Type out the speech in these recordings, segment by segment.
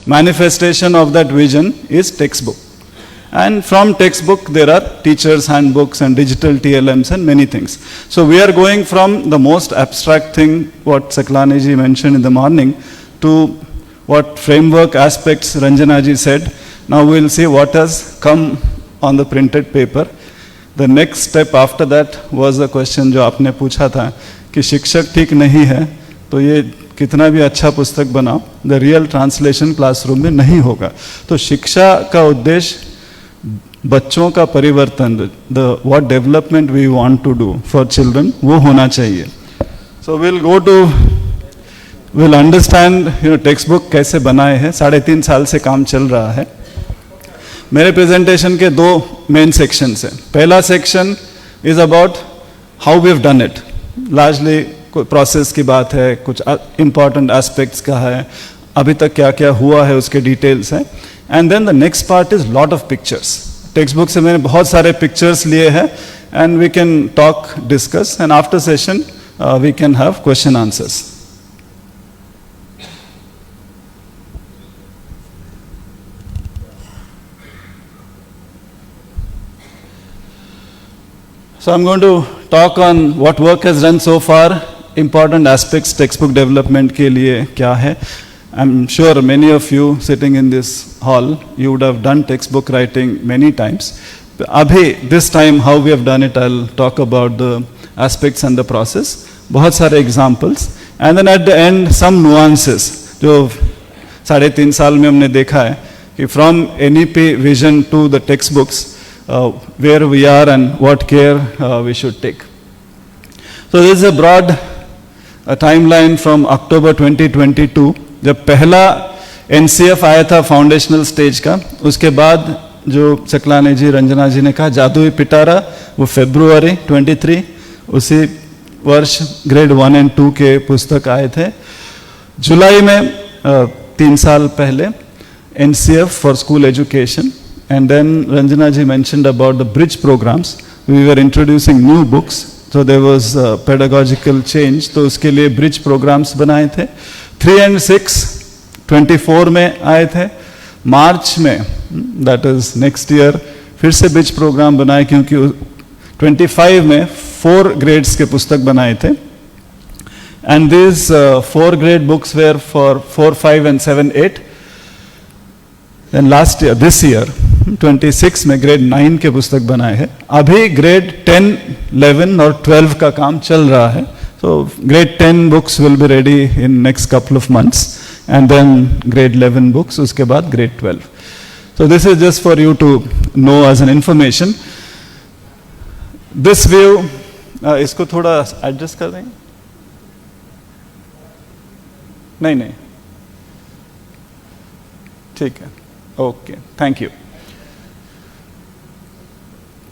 manifestation of that vision is textbook. And from textbook there are teachers handbooks and digital TLMs and many things. So we are going from the most abstract thing what Saklani ji mentioned in the morning to what framework aspects Ranjana ji said. Now we will see what has come on the printed paper. The next step after that was the question जो आपने पूछा था कि शिक्षक ठीक नहीं है तो ये कितना भी अच्छा पुस्तक बनाओ, द रियल ट्रांसलेशन क्लासरूम में नहीं होगा. तो शिक्षा का उद्देश्य बच्चों का परिवर्तन, the what development we want to do for children, वो होना चाहिए. So will understand textbook कैसे बनाए हैं. 3.5 साल से काम चल रहा है. मेरे प्रेजेंटेशन के 2 मेन सेक्शंस हैं. पहला section is about how we have done it. Largely कोई प्रोसेस की बात है, कुछ इंपॉर्टेंट एस्पेक्ट्स का है, अभी तक क्या क्या हुआ है उसके डिटेल्स हैं. And then the next part is lot of pictures. Textbook से मैंने बहुत सारे पिक्चर्स लिए हैं and we can talk, discuss, and after session we can have question answers. So I'm going to talk on what work has done so far, important aspects textbook development के लिए क्या है. I'm sure many of you sitting in this hall, you would have done textbook writing many times. Abhi, this time how we have done it, I'll talk about the aspects and the process. बहुत सारे examples. And then at the end, some nuances जो 3.5 साल में हमने देखा है कि from NEP vision to the textbooks, where we are and what care we should take. So this is a broad timeline from October 2022. जब पहला NCF आया था फाउंडेशनल स्टेज का, उसके बाद जो सकलानी जी, रंजना जी ने कहा जादुई पिटारा, वो February 23, उसी वर्ष ग्रेड 1 and 2 के पुस्तक आए थे. जुलाई में 3 साल पहले NCF for school education. And then Ranjana ji mentioned about the bridge programs. We were introducing new books, so there was a pedagogical change. तो उसके लिए bridge programs बनाए थे. 3 and 6, 24 में आए थे. मार्च में, that is next year, फिर से bridge program बनाए क्योंकि 25 में 4 grades के पुस्तक बनाए थे. And these 4 grade books were for 4, 5 and 7, 8. Then last year, this year, 26 में ग्रेड 9 के पुस्तक बनाए हैं. अभी ग्रेड 10, 11 और 12 का काम चल रहा है. So grade 10 books will be ready in next couple of months, and then grade 11 books, उसके बाद grade 12. So this is just for you to know as an information. This view, इसको थोड़ा एडजस्ट कर देंगे? नहीं, ठीक है. Okay, thank you.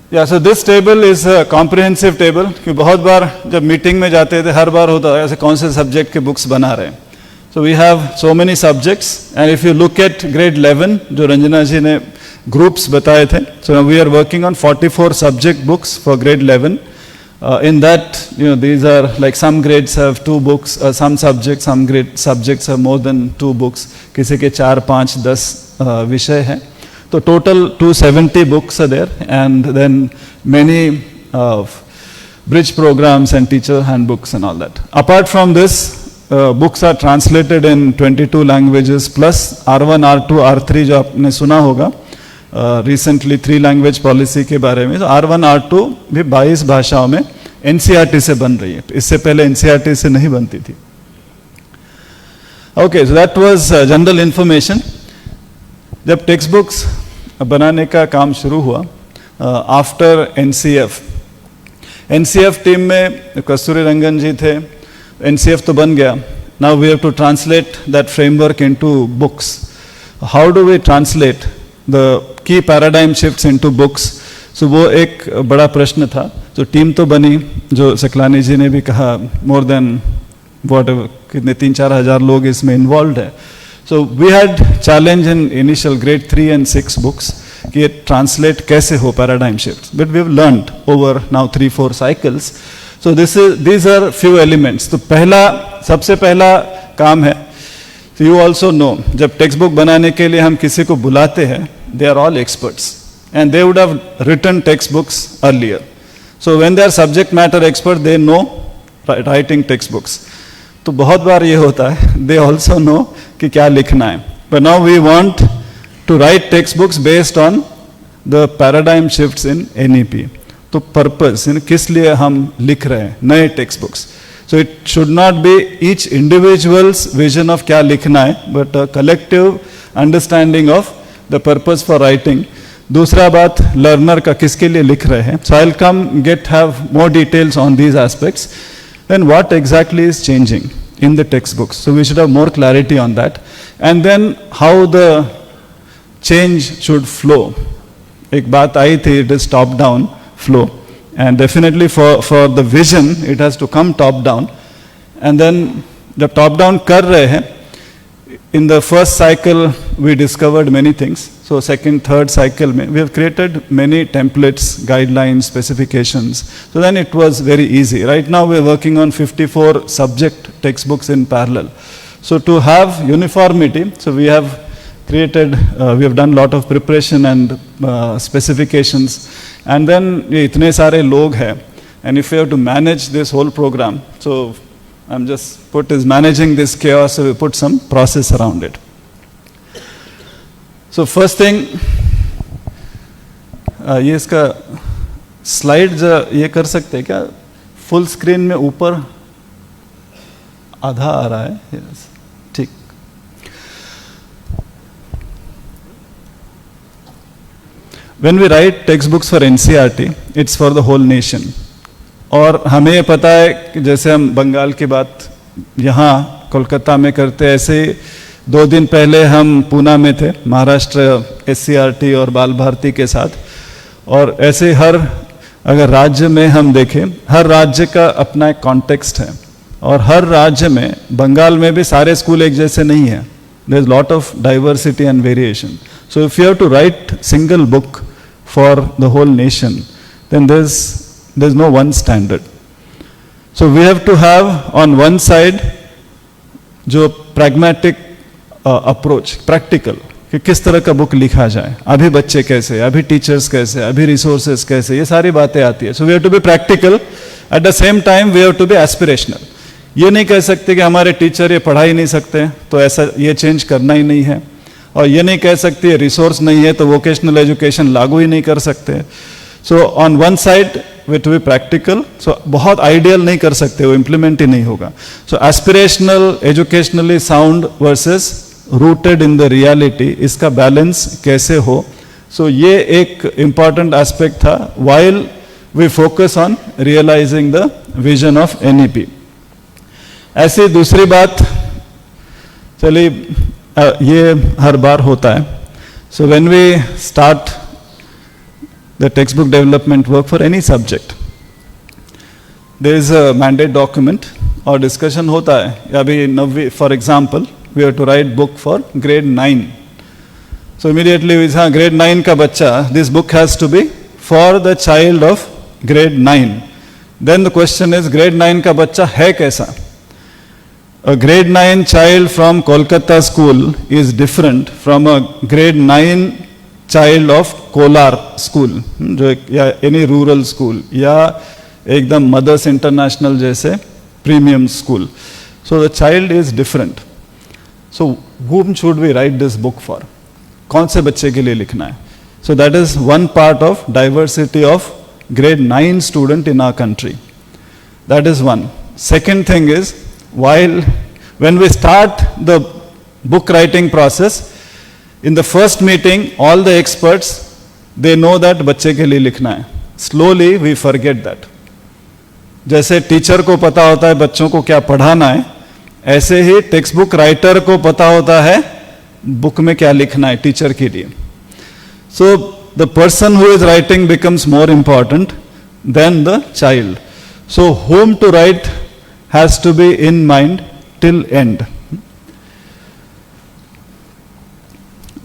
Yeah, so this table is a comprehensive table. कि बहुत बार जब मीटिंग में जाते थे हर बार होता है ऐसे कौन से सब्जेक्ट के बुक्स बना रहे हैं. So we have so many subjects, and if you look at grade 11 जो रंजना जी ने groups बताए थे, so now we are working on 44 subject books for grade 11. In that, these are like some grades have 2 books, some subjects have more than 2 books. किसी के 4, 5, 10 विषय हैं. तो total 270 books are there, and then many bridge programs and teacher handbooks and all that. Apart from this, books are translated in 22 languages plus R1, R2, R3 जो आपने सुना होगा recently 3 language policy के बारे में. R1, R2 भी 22 भाषाओं में NCERT से बन रही है. इससे पहले NCERT से नहीं बनती थी. Okay, so that was general information. जब टेक्स्ट बुक्स बनाने का काम शुरू हुआ आफ्टर NCF टीम में कस्तूरी रंगन जी थे. NCF तो बन गया. Now we have to translate that framework into books. How do we translate the key paradigm shifts into books? So वो एक बड़ा प्रश्न था. तो टीम तो बनी, जो सकलानी जी ने भी कहा, मोर देन कितने 3-4 हज़ार लोग इसमें इन्वॉल्व है. So we had challenge in initial grade 3 and 6 books कि ये translate कैसे हो paradigm shifts, but we have learned over now 3-4 cycles. So these are few elements. तो सबसे पहला काम है So you also know, जब टेक्स्ट बुक बनाने के लिए हम किसी को बुलाते हैं, they are all experts and they would have written textbooks earlier. So when they are subject matter expert, they know writing textbooks. तो बहुत बार ये होता है, they also know कि क्या लिखना है. But now we want to write textbooks based on the paradigm shifts in NEP. तो पर्पस किस लिए हम लिख रहे हैं नए text books. So it should not be each individuals vision of क्या लिखना है, but collective understanding of the purpose for writing. दूसरा बात, लर्नर का किसके लिए लिख रहे हैं. So I will come get have more details on these aspects. Then what exactly is changing in the textbooks. So we should have more clarity on that. And then how the change should flow. एक बात आई थी, it is top down flow. And definitely for the vision, it has to come top down. And then जब top down कर रहे हैं, in the first cycle we discovered many things. So second, third cycle में we have created many templates, guidelines, specifications. So then it was very easy. Right now we are working on 54 subject textbooks in parallel. So to have uniformity, so we have created, we have done a lot of preparation and specifications. And then ये इतने सारे लोग हैं, and if we have to manage this whole program, so I'm just is managing this chaos, so we put some process around it. So first thing, ये इसका slide ये कर सकते हैं क्या, फुल स्क्रीन में ऊपर आधा आ रहा है. yes. ठीक. When we write textbooks for NCERT, it's for the whole nation. और हमें ये पता है कि जैसे हम बंगाल की बात यहाँ कोलकाता में करते हैं, ऐसे 2 दिन पहले हम पूना में थे, महाराष्ट्र SCERT और बाल भारती के साथ. और ऐसे हर अगर राज्य में हम देखें, हर राज्य का अपना एक कॉन्टेक्स्ट है. और हर राज्य में, बंगाल में भी सारे स्कूल एक जैसे नहीं है. There is lot of diversity and variation. So if you have to write single book for the whole nation, then there is no one standard. So we have to have on one side जो pragmatic approach, practical, कि किस तरह का book लिखा जाए, अभी बच्चे कैसे, अभी टीचर्स कैसे, अभी रिसोर्सेज कैसे, ये सारी बातें आती है. So we have to be practical, at the same time we have to be aspirational. ये नहीं कह सकते कि हमारे टीचर ये पढ़ा ही नहीं सकते तो ऐसा ये चेंज करना ही नहीं है, और ये नहीं कह सकते रिसोर्स नहीं है तो वोकेशनल एजुकेशन लागू ही नहीं कर सकते. So on one side we to be practical. So बहुत आइडियल नहीं कर सकते, वो इम्प्लीमेंट ही नहीं होगा. So aspirational, educationally sound versus rooted in the reality, इसका बैलेंस कैसे हो. सो ये एक इंपॉर्टेंट एस्पेक्ट था while we focus on realising the vision of NEP. ऐसी दूसरी बात, चलिए ये हर बार होता है. So when we start the textbook development work for any subject, there is a mandate document और discussion होता है. अभी नवी, for example, we have to write book for grade 9. So immediately we say grade 9 का बच्चा, this book has to be for the child of grade 9. Then the question is, grade 9 का बच्चा है कैसा? A grade 9 child from Kolkata school is different from a grade 9 child of Kolar school, जो या any rural school या एकदम mother's international जैसे premium school. So the child is different. So whom should we write this book for? कौन से बच्चे के लिए लिखना है? So that is one part of diversity of grade 9 student in our country. That is one. Second thing is, when we start the book writing process, in the first meeting, all the experts, they know that बच्चे के लिए लिखना है. Slowly we forget that. जैसे teacher को पता होता है बच्चों को क्या पढ़ाना है, ऐसे ही टेक्स्ट बुक राइटर को पता होता है बुक में क्या लिखना है टीचर के लिए. So the person who is writing becomes more important than the child. So whom to write has to be in mind till end.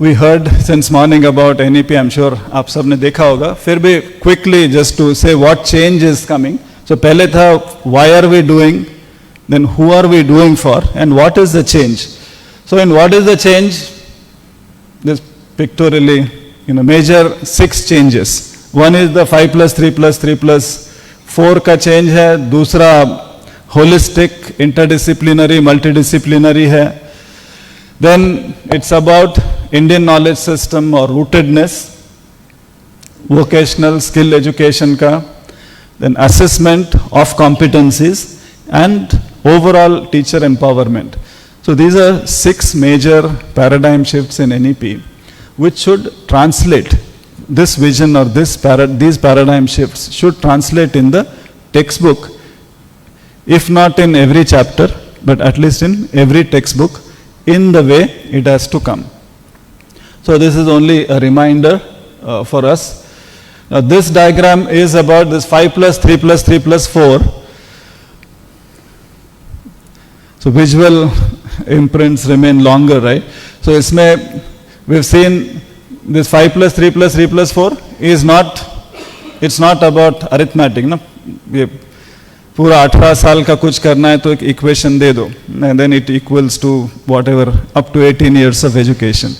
We heard since morning about NEP. I'm sure आप सब ने देखा होगा. फिर भी quickly just to say what change is coming. So पहले था why are we doing, then who are we doing for, and what is the change. So in what is the change? This pictorially, major 6 changes. One is the 5 plus 3 plus 3 plus 4 का change है. दूसरा holistic, interdisciplinary, multidisciplinary है. Then it's about Indian knowledge system or rootedness, vocational skill education का. Then assessment of competencies and overall teacher empowerment. So these are 6 major paradigm shifts in NEP, which should translate this vision or these paradigm shifts should translate in the textbook, if not in every chapter, but at least in every textbook in the way it has to come. So this is only a reminder for us. Now this diagram is about this 5 plus 3 plus 3 plus 4. So visual imprints remain longer, right? So इसमें we've seen this 5 plus 3 plus 3 plus 4 is not, it's not about arithmetic, ना? ये पूरा 18 साल का कुछ करना है तो एक equation दे दो, and then it equals to whatever up to 18 years of education.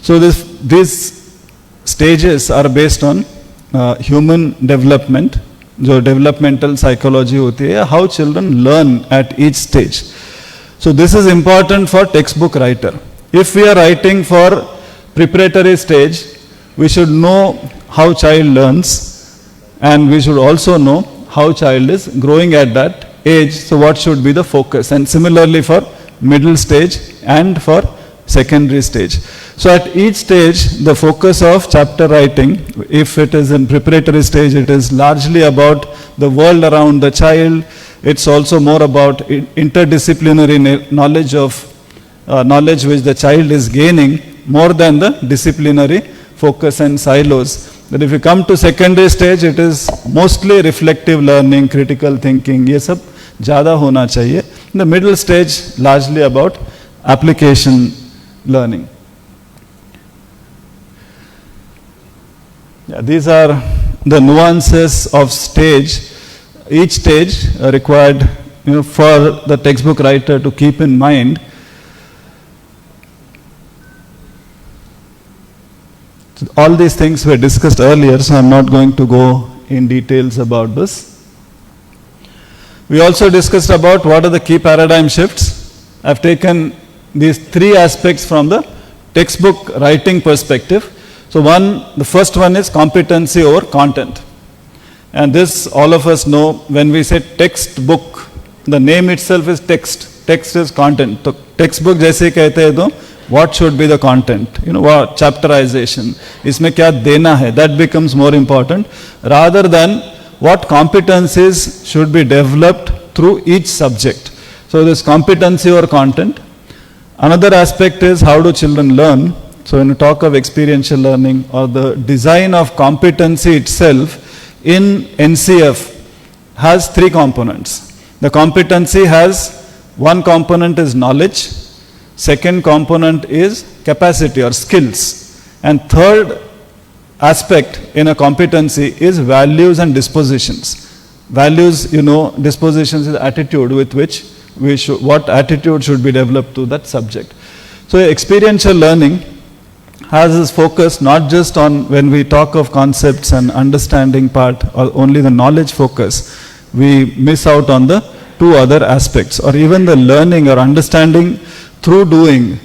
So these stages are based on human development, जो developmental psychology होती है, how children learn at each stage. So this is important for textbook writer. If we are writing for preparatory stage, we should know how child learns, and we should also know how child is growing at that age. So what should be the focus? And similarly for middle stage and for secondary stage. So at each stage, the focus of chapter writing, if it is in preparatory stage, it is largely about the world around the child. It's also more about interdisciplinary knowledge knowledge which the child is gaining, more than the disciplinary focus and silos. But if you come to secondary stage, it is mostly reflective learning, critical thinking, ये सब ज़्यादा होना चाहिए. The middle stage largely about application learning. Yeah, these are the nuances of stage. Each stage required, for the textbook writer to keep in mind. So all these things were discussed earlier, so I'm not going to go in details about this. We also discussed about what are the key paradigm shifts. I've taken these 3 aspects from the textbook writing perspective. So the first one is competency over content. And this all of us know. When we say textbook, the name itself is text. Text is content. So textbook जैसे कहते हैं तो what should be the content? What chapterization? इसमें क्या देना है? That becomes more important rather than what competencies should be developed through each subject. So this competency or content. Another aspect is how do children learn? So when you talk of experiential learning or the design of competency itself in NCF has 3 components. The competency has one component is knowledge, second component is capacity or skills, and third aspect in a competency is values and dispositions. Values, dispositions is attitude with which what attitude should be developed to that subject. So experiential learning has this focus not just on when we talk of concepts and understanding part or only the knowledge focus, we miss out on the 2 other aspects, or even the learning or understanding through doing,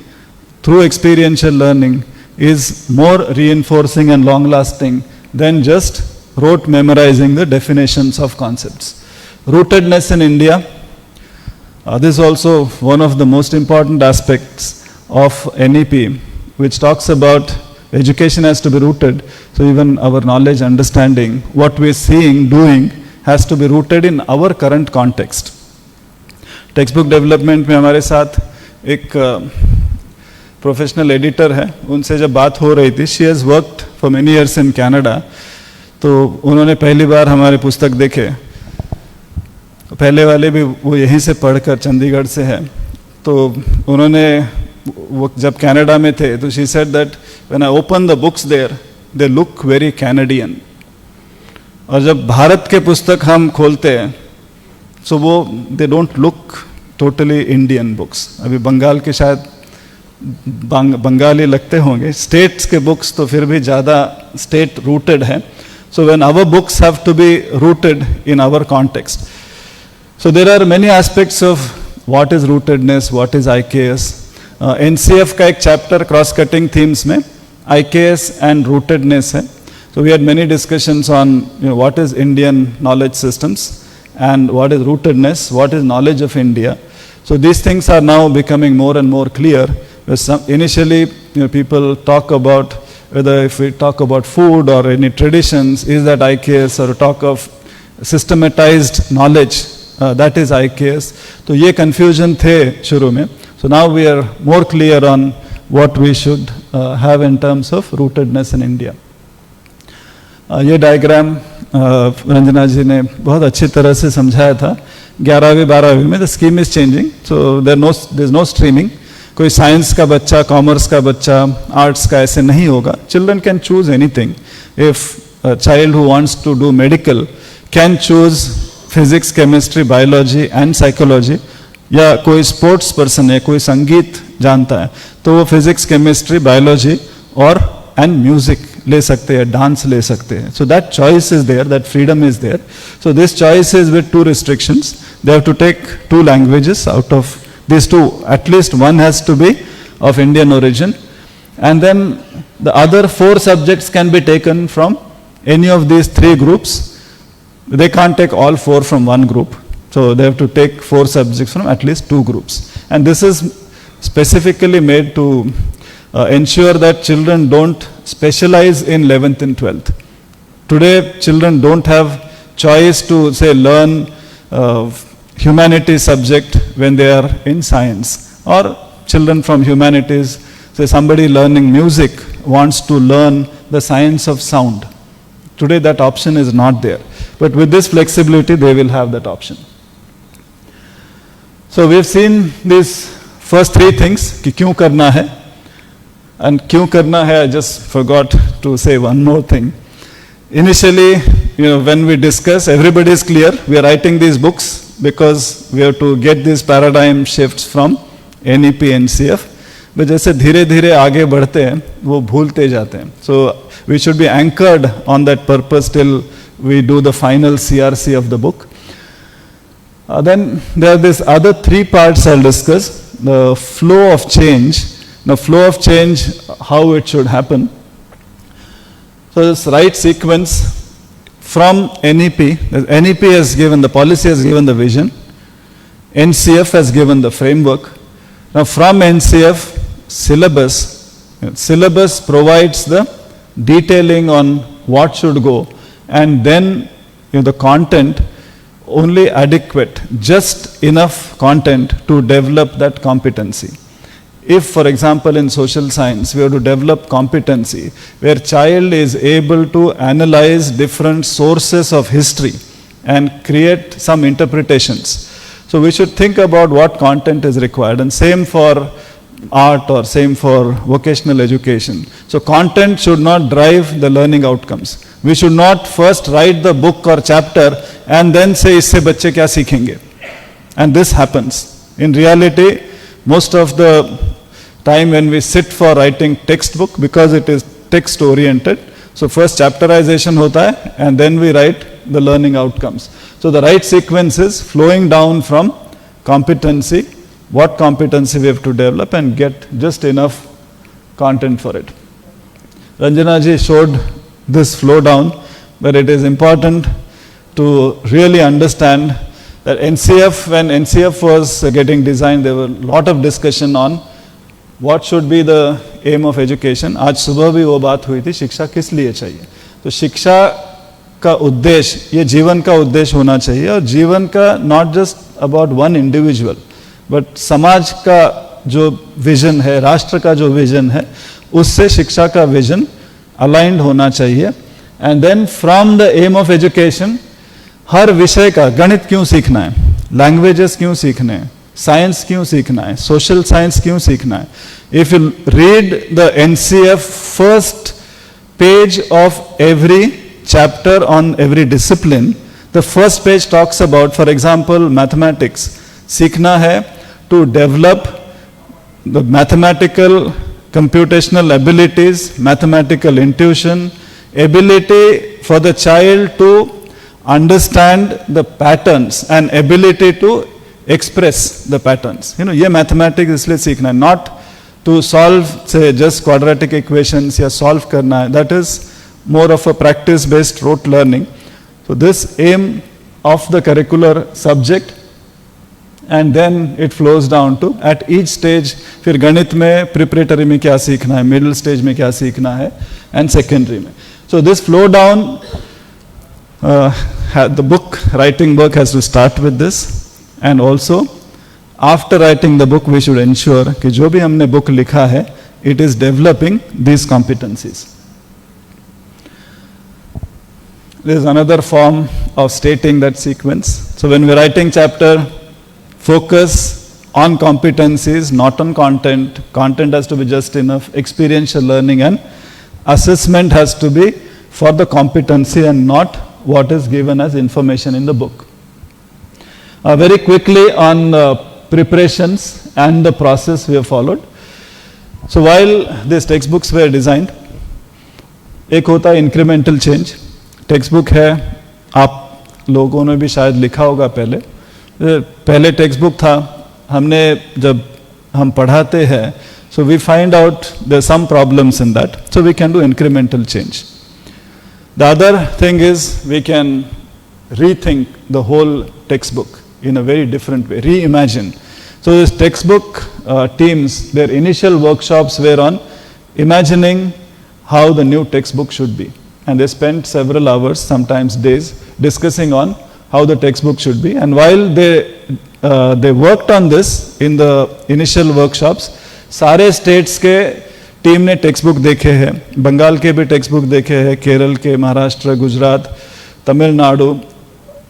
through experiential learning is more reinforcing and long lasting than just rote memorizing the definitions of concepts. Rootedness in India, this is also one of the most important aspects of NEP, which talks about education has to be rooted. So even our knowledge, understanding, what we're seeing, doing, has to be rooted in our current context. Textbook development में हमारे साथ एक professional editor है, उनसे जब बात हो रही थी, she has worked for many years in Canada, तो उन्होंने पहली बार हमारे पुस्तक देखे. पहले वाले भी वो यहीं से पढ़कर चंडीगढ़ से है, तो उन्होंने वो जब कनाडा में थे तो she said that when I open the books there, they look very Canadian. और जब भारत के पुस्तक हम खोलते हैं, so वो they don't look totally Indian books. अभी बंगाल के शायद बंगाली लगते होंगे, स्टेट्स के बुक्स तो फिर भी ज़्यादा स्टेट रूटेड है. So when our books have to be rooted in our context. So there are many aspects of what is rootedness, what is IKS. NCF का एक chapter cross-cutting themes में IKS and rootedness है. So we had many discussions on what is Indian knowledge systems and what is rootedness, what is knowledge of India. So these things are now becoming more and more clear. Initially, people talk about whether if we talk about food or any traditions, is that IKS, or talk of systematized knowledge, that is IKS. So ये confusion थे शुरू में. So now we are more clear on what we should have in terms of rootedness in India. ये diagram Ranjana जी ने बहुत अच्छी तरह से समझाया था. 11वीं 12वीं में the scheme is changing, so there is no streaming. कोई साइंस का बच्चा, कॉमर्स का बच्चा, आर्ट्स का ऐसे नहीं होगा. Children can choose anything. If child who wants to do medical can choose physics, chemistry, biology and psychology. या कोई स्पोर्ट्स पर्सन है, कोई संगीत जानता है, तो वो फिजिक्स, केमिस्ट्री, बायोलॉजी और एंड म्यूजिक ले सकते हैं, डांस ले सकते हैं. So that choice is there, that freedom is there. So this choice is with 2 restrictions. They have to take 2 languages. Out of these 2, at least one has to be of Indian origin, and then the other 4 subjects can be taken from any of these 3 groups. They can't take all 4 from one group, so they have to take 4 subjects from at least 2 groups. And this is specifically made to ensure that children don't specialize in 11th and 12th. Today children don't have choice to say learn humanities subject when they are in science, or children from humanities, say somebody learning music wants to learn the science of sound. Today that option is not there, but with this flexibility they will have that option. So we have seen these first 3 things कि क्यों करना है. And क्यों करना है, I just forgot to say one more thing. Initially, when we discuss, everybody is clear. We are writing these books because we have to get these paradigm shifts from NEP, NCF. But जैसे धीरे धीरे आगे बढ़ते हैं, वो भूलते जाते हैं. So we should be anchored on that purpose till we do the final CRC of the book. Then there are these other 3 parts I'll discuss. The flow of change. Now, flow of change, how it should happen. So this right sequence from NEP. NEP has given, the policy has given the vision. NCF has given the framework. Now from NCF, syllabus. Syllabus provides the detailing on what should go, and then the content only adequate, just enough content to develop that competency. If, for example, in social science, we have to develop competency where child is able to analyze different sources of history and create some interpretations. So we should think about what content is required, and same for art or same for vocational education. So content should not drive the learning outcomes. We should not first write the book or chapter and then say isse bacche kya seekhenge. And this happens. In reality, most of the time when we sit for writing textbook, because it is text oriented, so first chapterization hota hai and then we write the learning outcomes. So the right sequence is flowing down from competency, what competency we have to develop, and get just enough content for it. Ranjana ji showed this flow down, but it is important to really understand that NCF, when NCF was getting designed, there were a lot of discussion on what should be the aim of education. आज सुबह भी वो बात हुई थी, शिक्षा किस लिए चाहिए. तो शिक्षा का उद्देश्य, ये जीवन का उद्देश्य होना चाहिए, और जीवन का not just about one individual, but समाज का जो विजन है, राष्ट्र का जो विजन है, उससे शिक्षा का विजन aligned होना चाहिए. And then from the aim of education, हर विषय का, गणित क्यों सीखना है, लैंग्वेजेस क्यों सीखने हैं, साइंस क्यों सीखना है, सोशल साइंस क्यों सीखना है. If you read the NCF first page of every chapter on every discipline, the first page talks about, for example mathematics सीखना है to develop the mathematical, computational abilities, mathematical intuition, ability for the child to understand the patterns and ability to express the patterns. ये mathematics इसलिए सीखना है, not to solve say just quadratic equations या solve करना है. That is more of a practice based rote learning. So this aim of the curricular subject, and then it flows down to at each stage फिर गणित में preparatory में क्या सीखना है, middle stage में क्या सीखना है, and secondary में. So this flow down, the book, writing book has to start with this, and also after writing the book we should ensure कि जो भी हमने book लिखा है, it is developing these competencies. There is another form of stating that sequence. So when we are writing chapter, focus on competencies, not on content. Content has to be just enough. Experiential learning and assessment has to be for the competency and not what is given as information in the book. Very quickly on preparations and the process we have followed. So while these textbooks were designed, एक होता है incremental change. Text है, आप लोगों ने भी शायद लिखा होगा पहले टेक्स्ट बुक था, हमने जब हम पढ़ाते हैं, so we find out there some problems in that, so we can do incremental change. The other thing is we can rethink the whole textbook in a very different way, reimagine. So this textbook teams, their initial workshops were on imagining how the new textbook should be. And they spent several hours, sometimes days, discussing on how the textbook should be. And while they worked on this in the initial workshops, सारे states के team ने text book देखे हैं, बंगाल के भी text book देखे हैं, केरल के, महाराष्ट्र, गुजरात, तमिलनाडु,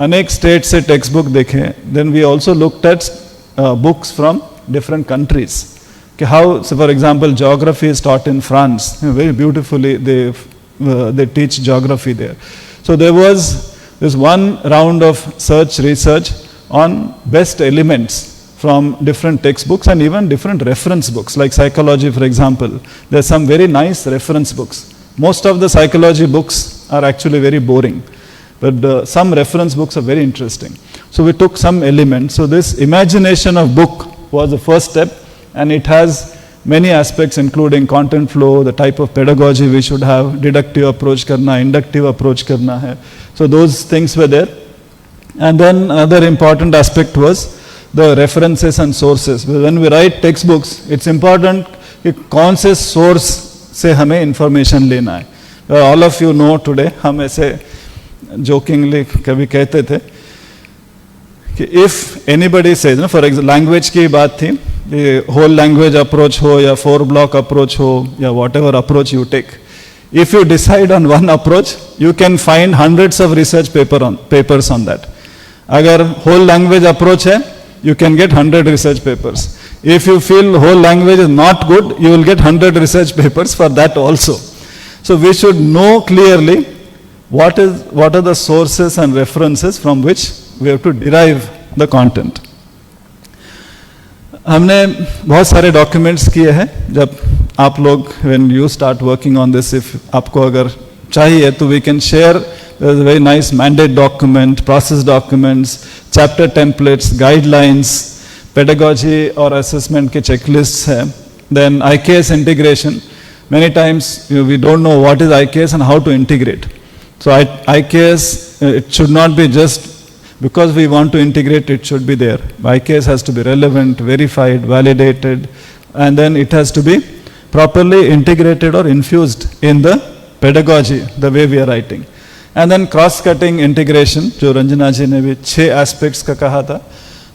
अनेक स्टेट से टेक्स्ट बुक देखे. Then we also looked at books from different countries, कि how for example geography is taught in France, very beautifully they teach geography there. So there was this one round of research on best elements from different textbooks and even different reference books, like psychology for example. There are some very nice reference books. Most of the psychology books are actually very boring, but some reference books are very interesting. So we took some elements. So this imagination of book was the first step, and it has many aspects including content flow, the type of pedagogy we should have, deductive approach karna, inductive approach karna hai. So those things were there. And then another important aspect was the references and sources. When we write textbooks, it's important कि कौन से source से हमें information लेना है. All of you know today, हम ऐसे jokingly कभी कहते थे कि if anybody says, for example, language की बात थी, whole language approach हो या 4 block approach हो या whatever approach you take, if you decide on one approach, you can find hundreds of research papers on that. अगर whole language approach है, you can get 100 research papers. If you feel whole language is not good, you will get 100 research papers for that also. So we should know clearly what are the sources and references from which we have to derive the content. हमने बहुत सारे documents किए हैं. जब आप लोग when you start working on this, if आपको अगर चाहिए तो we can share. There's a very nice mandate document, process documents, chapter templates, guidelines, pedagogy or assessment के checklists है. Then IKS integration. Many times we don't know what is IKS and how to integrate. So IKS, it should not be just because we want to integrate, it should be there. IKS has to be relevant, verified, validated, and then it has to be properly integrated or infused in the pedagogy, the way we are writing. And then cross-cutting integration, जो रंजना जी ने भी 6 aspects का कहा था.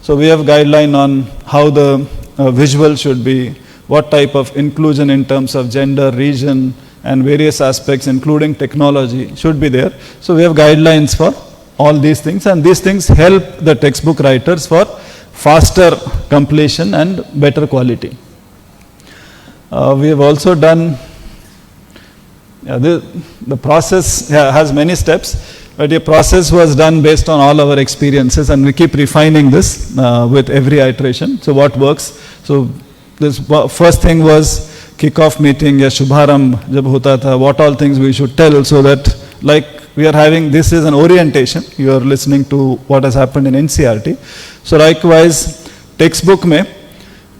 So we have guideline on how the visual should be, what type of inclusion in terms of gender, region, and various aspects, including technology, should be there. So we have guidelines for all these things, and these things help the textbook writers for faster completion and better quality. We have also done, the process has many steps, but the process was done based on all our experiences, and we keep refining this with every iteration. So what works? So this first thing was kick-off meeting या शुभारंभ जब होता था, what all things we should tell, so that like we are having, this is an orientation, you are listening to what has happened in NCERT. So likewise textbook में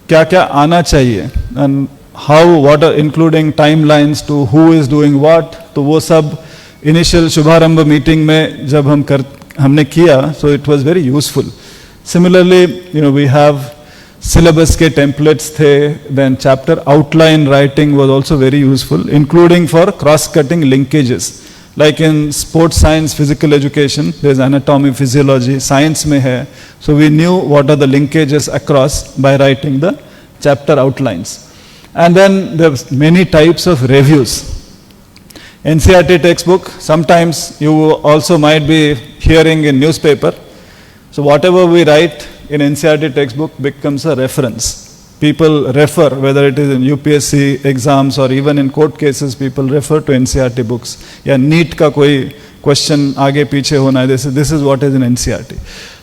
क्या क्या आना चाहिए and how, what are including timelines to who is doing what, तो वो सब initial शुभारंभ meeting में जब हमने किया, so it was very useful. Similarly, we have syllabus के templates थे, then chapter outline writing was also very useful, including for cross-cutting linkages. Like in sports science, physical education, there's anatomy, physiology, science में है, so we knew what are the linkages across by writing the chapter outlines. And then there's many types of reviews. NCERT textbook, sometimes you also might be hearing in newspaper. So whatever we write in NCERT textbook becomes a reference. People refer, whether it is in UPSC exams or even in court cases, people refer to NCERT books. या NEET का कोई question आगे पीछे होना है, this is what is in NCERT.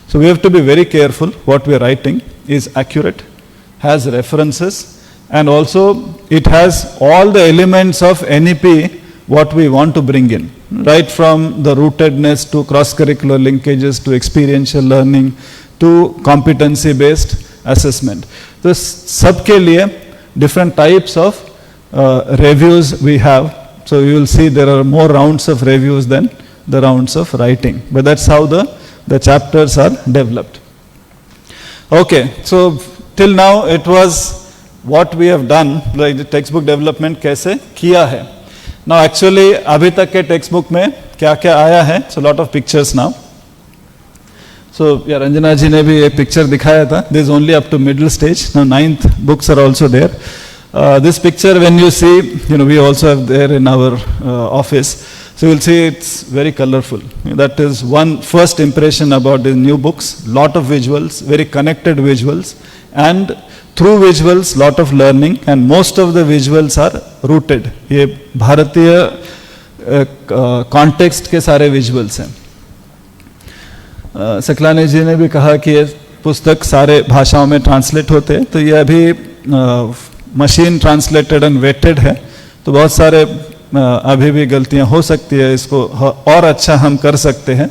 So we have to be very careful what we are writing is accurate, has references, and also it has all the elements of NEP what we want to bring in, right from the rootedness to cross-curricular linkages to experiential learning to competency-based assessment. तो सबके लिए different types of reviews we have. So you will see there are more rounds of reviews than the rounds of writing. But that's how the chapters are developed. Okay, so till now it was what we have done, like the textbook development कैसे किया है. Now actually अभी तक के textbook में क्या क्या आया है, so lot of pictures now. So yeah, Ranjana ji ने भी एक picture दिखाया था. This is only up to middle stage. Now 9th books are also there. This picture when you see, we also have there in our office. So you will see it's very colorful. That is one first impression about the new books. Lot of visuals, very connected visuals, and through visuals lot of learning, and most of the visuals are rooted. ये भारतीय context के सारे visuals हैं. सकलानी जी ने भी कहा कि ये पुस्तक सारे भाषाओं में ट्रांसलेट होते हैं, तो ये अभी मशीन ट्रांसलेटेड एंड वेटेड है, तो बहुत सारे अभी भी गलतियां हो सकती है, इसको और अच्छा हम कर सकते हैं.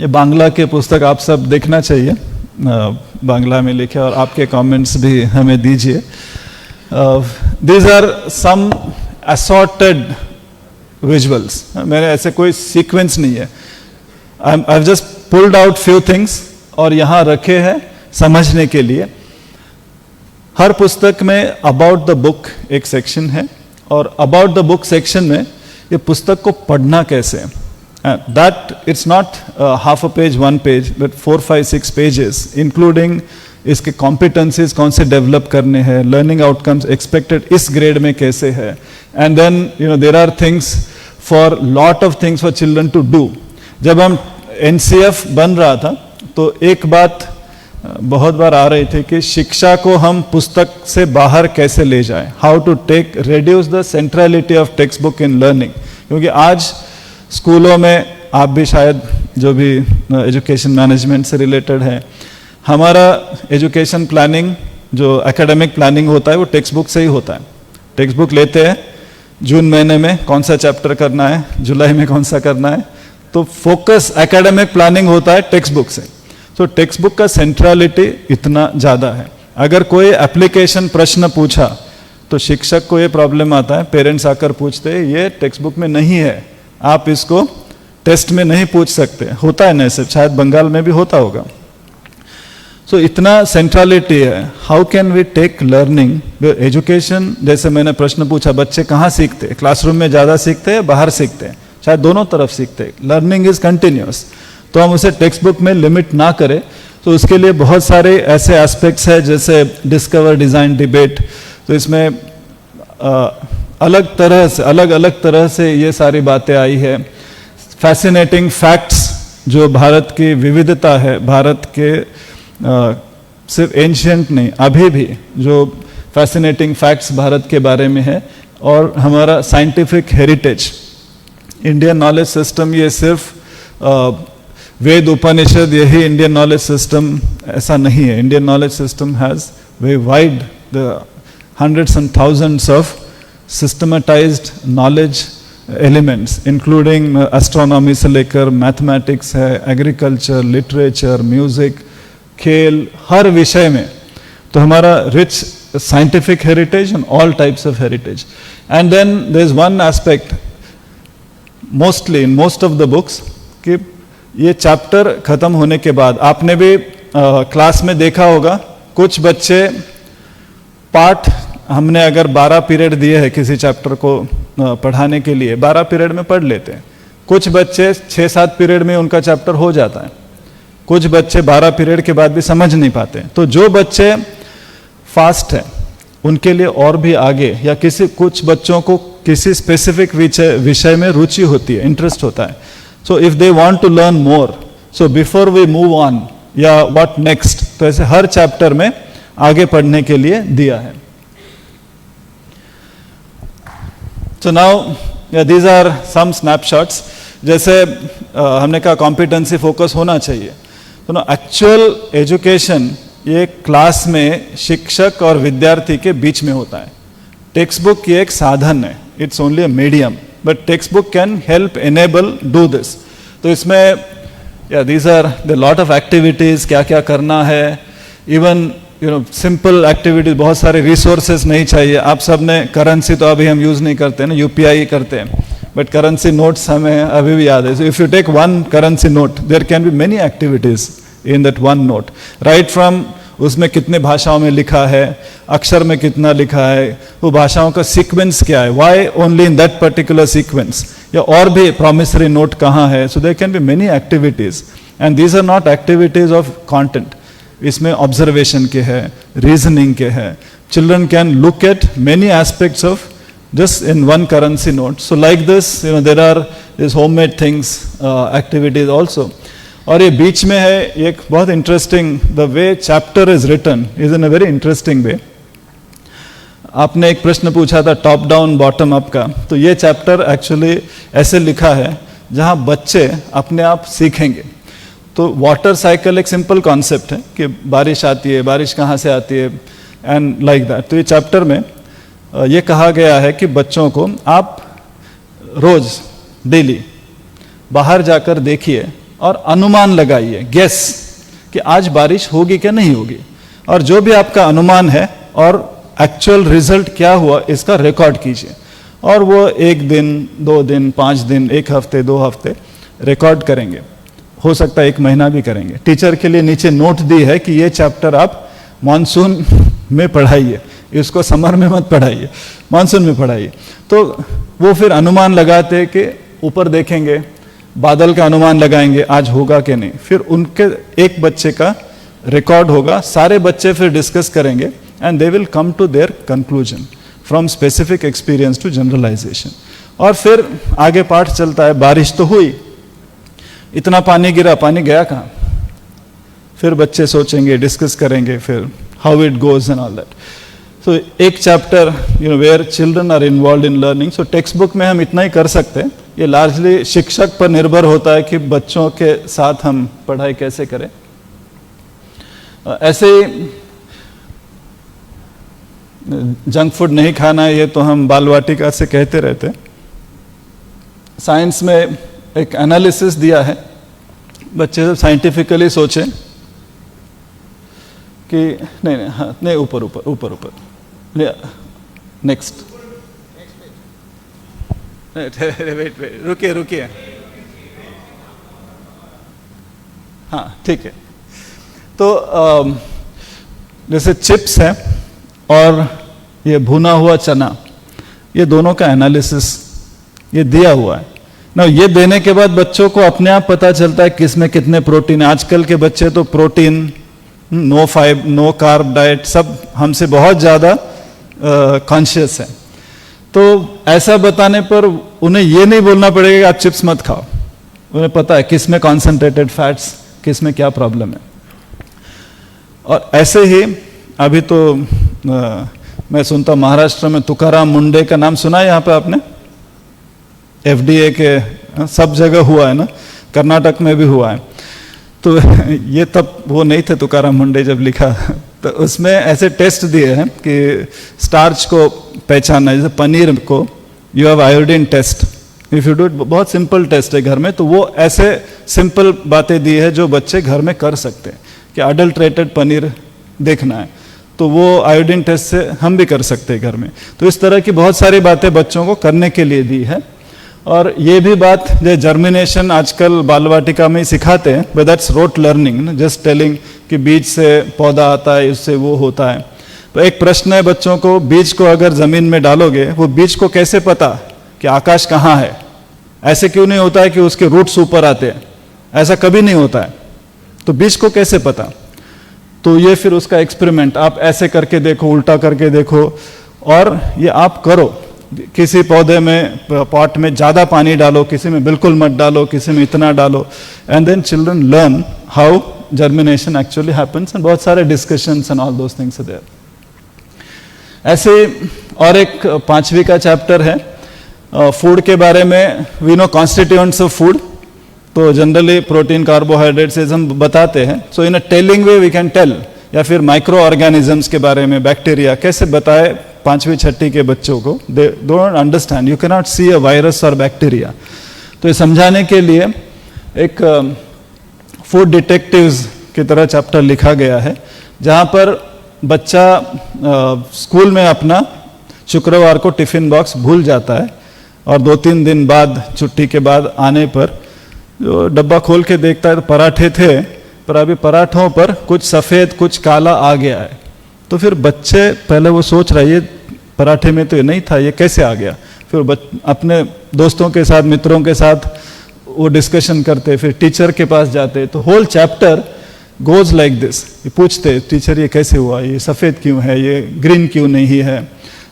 ये बांग्ला के पुस्तक आप सब देखना चाहिए, बांग्ला में लिखे, और आपके कमेंट्स भी हमें दीजिए. These are some assorted visuals. मेरे ऐसे कोई सीक्वेंस नहीं है. I have just pulled out few things और यहाँ रखे हैं समझने के लिए. हर पुस्तक में अबाउट द बुक एक सेक्शन है, और अबाउट द बुक सेक्शन में ये पुस्तक को पढ़ना कैसे है. That it's not half a page, 1 page, but 4, 5, 6 pages, including इसके कॉम्पिटेंसीज कौन से डेवलप करने हैं, लर्निंग आउटकम्स एक्सपेक्टेड इस ग्रेड में कैसे है, and then there are things for lot of things for children to do. जब हम NCF बन रहा था तो एक बात बहुत बार आ रही थी कि शिक्षा को हम पुस्तक से बाहर कैसे ले जाएं, how to take reduce the centrality of textbook in learning. क्योंकि आज स्कूलों में, आप भी शायद जो भी एजुकेशन मैनेजमेंट से रिलेटेड है, हमारा एजुकेशन प्लानिंग जो एकेडमिक प्लानिंग होता है वो टेक्स्ट बुक से ही होता है. टेक्स्ट बुक लेते हैं, जून महीने में कौन सा चैप्टर करना है, जुलाई में कौन सा करना है, तो फोकस एकेडमिक प्लानिंग होता है टेक्स्ट बुक से. तो टेक्स्ट बुक का सेंट्रलिटी इतना ज़्यादा है. अगर कोई एप्लीकेशन प्रश्न पूछा तो शिक्षक को ये प्रॉब्लम आता है, पेरेंट्स आकर पूछते हैं ये टेक्स्ट बुक में नहीं है, आप इसको टेस्ट में नहीं पूछ सकते. होता है ना, ऐसे शायद बंगाल में भी होता होगा. सो इतना सेंट्रलिटी है. How can we take learning education. जैसे मैंने प्रश्न पूछा, बच्चे कहाँ सीखते हैं, क्लासरूम में ज़्यादा सीखते हैं, बाहर सीखते हैं, शायद दोनों तरफ सीखते हैं. Learning is continuous. तो हम उसे टेक्स्ट बुक में लिमिट ना करें, तो उसके लिए बहुत सारे ऐसे एस्पेक्ट्स हैं जैसे डिस्कवर, डिजाइन, डिबेट. तो इसमें अलग अलग तरह से ये सारी बातें आई है. फैसिनेटिंग फैक्ट्स, जो भारत की विविधता है, भारत के सिर्फ एंशियंट नहीं, अभी भी जो फैसिनेटिंग फैक्ट्स भारत के बारे में है, और हमारा scientific heritage, Indian knowledge system. ये सिर्फ वेद उपनिषद, यही इंडियन नॉलेज सिस्टम ऐसा नहीं है. Indian knowledge system has very wide the hundreds and thousands of systematized knowledge elements, including astronomy से लेकर मैथमेटिक्स है, एग्रीकल्चर, लिटरेचर, म्यूजिक, खेल, हर विषय में. तो हमारा rich scientific heritage and all types of heritage. And then there is one aspect mostly in most of the books कि ये चैप्टर खत्म होने के बाद आपने भी क्लास में देखा होगा, कुछ बच्चे पाठ हमने अगर 12 पीरियड दिए हैं किसी चैप्टर को पढ़ाने के लिए, 12 पीरियड में पढ़ लेते हैं. कुछ बच्चे 6-7 पीरियड में उनका चैप्टर हो जाता है. कुछ बच्चे 12 पीरियड के बाद भी समझ नहीं पाते. तो जो बच्चे फास्ट हैं उनके लिए और भी आगे, या कुछ बच्चों को किसी स्पेसिफिक विषय में रुचि होती है, इंटरेस्ट होता है. So if they want to learn more, so before we move on या व्हाट नेक्स्ट, तो ऐसे हर चैप्टर में आगे पढ़ने के लिए दिया है. So now these are some snapshots. जैसे हमने कहा कॉम्पिटेंसी फोकस होना चाहिए. तो ना एक्चुअल एजुकेशन ये क्लास में शिक्षक और विद्यार्थी के बीच में होता है. टेक्स्ट बुक ये एक साधन है, it's only a medium, but text book can help enable do this. तो इसमें these are the lot of activities, क्या क्या करना है, इवन सिंपल एक्टिविटीज, बहुत सारे रिसोर्सेज नहीं चाहिए. आप सब ने करेंसी तो अभी हम यूज नहीं करते ना, यूपीआई करते हैं, बट करेंसी नोट्स हमें अभी भी याद है. So if you take one currency note, there can be many activities in that one note. Right from उसमें कितने भाषाओं में लिखा है, अक्षर में कितना लिखा है, वो भाषाओं का सीक्वेंस क्या है, why only in that particular sequence, या और भी प्रॉमिसरी नोट कहाँ है. So there can be many activities and these are not activities of content. इसमें ऑब्जर्वेशन के है, रीजनिंग के है. Children can look at many aspects of just in one currency note. So like this, there are these homemade things, activities also. और ये बीच में है एक बहुत interesting, the way chapter is written is in a very interesting way. आपने एक प्रश्न पूछा था टॉप डाउन बॉटम अप का, तो ये चैप्टर एक्चुअली ऐसे लिखा है जहाँ बच्चे अपने आप सीखेंगे. तो वाटर साइकिल एक सिंपल कॉन्सेप्ट है कि बारिश आती है, बारिश कहाँ से आती है, एंड लाइक दैट. तो ये चैप्टर में ये कहा गया है कि बच्चों को आप रोज डेली बाहर जाकर देखिए और अनुमान लगाइए, गेस, कि आज बारिश होगी क्या नहीं होगी, और जो भी आपका अनुमान है और एक्चुअल रिजल्ट क्या हुआ इसका रिकॉर्ड कीजिए. और वो 1 दिन, 2 दिन, 5 दिन, 1 हफ्ते, 2 हफ्ते रिकॉर्ड करेंगे. हो सकता है 1 महीना भी करेंगे. टीचर के लिए नीचे नोट दी है कि ये चैप्टर आप मानसून में पढ़ाइए, इसको समर में मत पढ़ाइए, मानसून में पढ़ाइए. तो वो फिर अनुमान लगाते कि ऊपर देखेंगे, बादल का अनुमान लगाएंगे आज होगा कि नहीं, फिर उनके एक बच्चे का रिकॉर्ड होगा, सारे बच्चे फिर डिस्कस करेंगे and they will come to their conclusion from specific experience to generalisation. और फिर आगे पाठ चलता है. बारिश तो हुई, इतना पानी गिरा, पानी गया कहाँ, फिर बच्चे सोचेंगे, डिस्कस करेंगे, फिर how it goes and all that. So एक chapter where children are involve in learning. So text book में हम इतना ही कर सकते हैं. ये लार्जली शिक्षक पर निर्भर होता है कि बच्चों के साथ हम पढ़ाई कैसे करें. ऐसे ही जंक फूड नहीं खाना है, ये तो हम बाल वाटिका से कहते रहते हैं. साइंस में एक एनालिसिस दिया है, बच्चे जब साइंटिफिकली सोचें कि नहीं, हाँ नहीं, ऊपर ऊपर ऊपर ऊपर, नेक्स्ट, वेट, रुकिए रुकिए, हाँ ठीक है. तो जैसे चिप्स है और ये भुना हुआ चना, ये दोनों का एनालिसिस ये दिया हुआ है ना. ये देने के बाद बच्चों को अपने आप पता चलता है किसमें कितने प्रोटीन. आजकल के बच्चे तो protein, no fibre, no carb diet, सब हमसे बहुत ज़्यादा कॉन्शियस है. तो ऐसा बताने पर उन्हें ये नहीं बोलना पड़ेगा कि आप चिप्स मत खाओ. उन्हें पता है किस में कॉन्सेंट्रेटेड फैट्स, किस में क्या प्रॉब्लम है. और ऐसे ही अभी तो मैं सुनता महाराष्ट्र में तुकाराम मुंडे का नाम सुना है यहाँ पे आपने? FDA के सब जगह हुआ है ना, कर्नाटक में भी हुआ है. तो ये तब वो नहीं थे तुकाराम मुंडे जब लिखा, तो उसमें ऐसे टेस्ट दिए हैं कि स्टार्च को पहचानना, जैसे पनीर को you have iodine test, if you do it, बहुत सिंपल टेस्ट है घर में, तो वो ऐसे सिंपल बातें दी है जो बच्चे घर में कर सकते हैं कि अडल्ट्रेटेड पनीर देखना है तो वो आयोडीन टेस्ट से हम भी कर सकते हैं घर में। तो इस तरह की बहुत सारी बातें बच्चों को करने के लिए दी है। और ये भी बात जो जर्मिनेशन आजकल बाल वाटिका में ही सिखाते हैं, but that's rote learning, just telling कि बीज से पौधा आता है, इससे वो होता है। तो एक प्रश्न है बच्चों को, बीज को अगर जमीन में डालोगे, वो बीज को कैसे पता कि आकाश कहाँ है? ऐसे क्यों नहीं होता है कि उसके रूट्स ऊपर आते हैं, ऐसा कभी नहीं होता है। तो बीज को कैसे पता? तो ये फिर उसका एक्सपेरिमेंट, आप ऐसे करके देखो, उल्टा करके देखो, और ये आप करो। किसी पौधे में, पॉट में ज़्यादा पानी डालो, किसी में बिल्कुल मत डालो, किसी में इतना डालो, and then children learn how germination actually happens, and बहुत सारे discussions and all those things there. ऐसे और एक 5वीं का चैप्टर है फूड के बारे में। We know constituents of food, तो जनरली प्रोटीन, कार्बोहाइड्रेट्स हम बताते हैं। So in a telling way we can tell, या फिर माइक्रो ऑर्गेनिजम्स के बारे में, बैक्टीरिया कैसे बताए 5वीं 6ठी के बच्चों को, they don't understand, you can not see a virus और बैक्टीरिया। तो ये समझाने के लिए एक फूड डिटेक्टिव्स की तरह चैप्टर लिखा गया है, जहाँ पर बच्चा स्कूल में अपना शुक्रवार को टिफिन बॉक्स भूल जाता है, और 2-3 दिन बाद, छुट्टी के बाद आने पर जो डब्बा खोल के देखता है तो पराठे थे, पर अभी पराठों पर कुछ सफ़ेद कुछ काला आ गया है। तो फिर बच्चे पहले वो सोच रहे, ये पराठे में तो ये नहीं था, ये कैसे आ गया? फिर अपने दोस्तों के साथ, मित्रों के साथ वो डिस्कशन करते, फिर टीचर के पास जाते। तो whole chapter goes like this, ये पूछते टीचर ये कैसे हुआ, ये सफ़ेद क्यों है, ये ग्रीन क्यों नहीं है।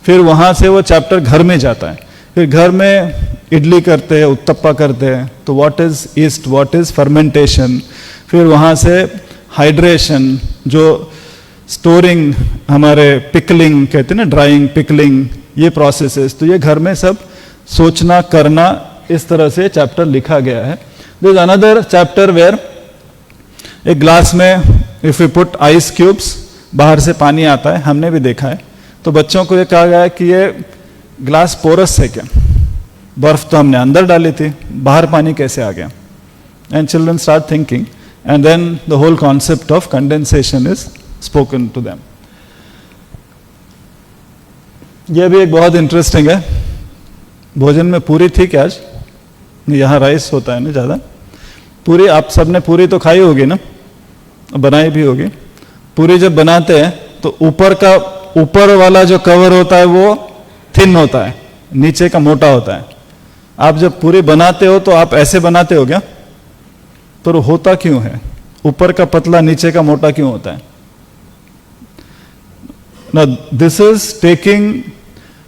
फिर वहाँ से वो चैप्टर घर में जाता है, फिर घर में इडली करते हैं, उत्तप्पा करते हैं, तो what is east, what is fermentation. फिर वहाँ से हाइड्रेशन, जो स्टोरिंग, हमारे पिकलिंग कहते हैं ना, ड्राइंग, पिकलिंग, ये प्रोसेसेस, तो ये घर में सब सोचना करना, इस तरह से चैप्टर लिखा गया है। There is another chapter where एक ग्लास में if you put ice cubes, बाहर से पानी आता है, हमने भी देखा है। तो बच्चों को ये कहा गया है कि ये ग्लास पोरस है क्या? बर्फ तो हमने अंदर डाली थी, बाहर पानी कैसे आ गया? And children start thinking, and then the whole concept of condensation is spoken to them. यह भी एक बहुत इंटरेस्टिंग है। भोजन में पूरी थी क्या आज? यहाँ राइस होता है ना ज़्यादा। पूरी, आप सबने पूरी तो खाई होगी ना, बनाई भी होगी। पूरी जब बनाते हैं तो ऊपर वाला जो कवर होता है वो थिन होता है, नीचे का मोटा होता है। आप जब पूरी बनाते हो तो आप ऐसे बनाते हो क्या? पर होता क्यों है? ऊपर का पतला, नीचे का मोटा क्यों होता है? Now this is taking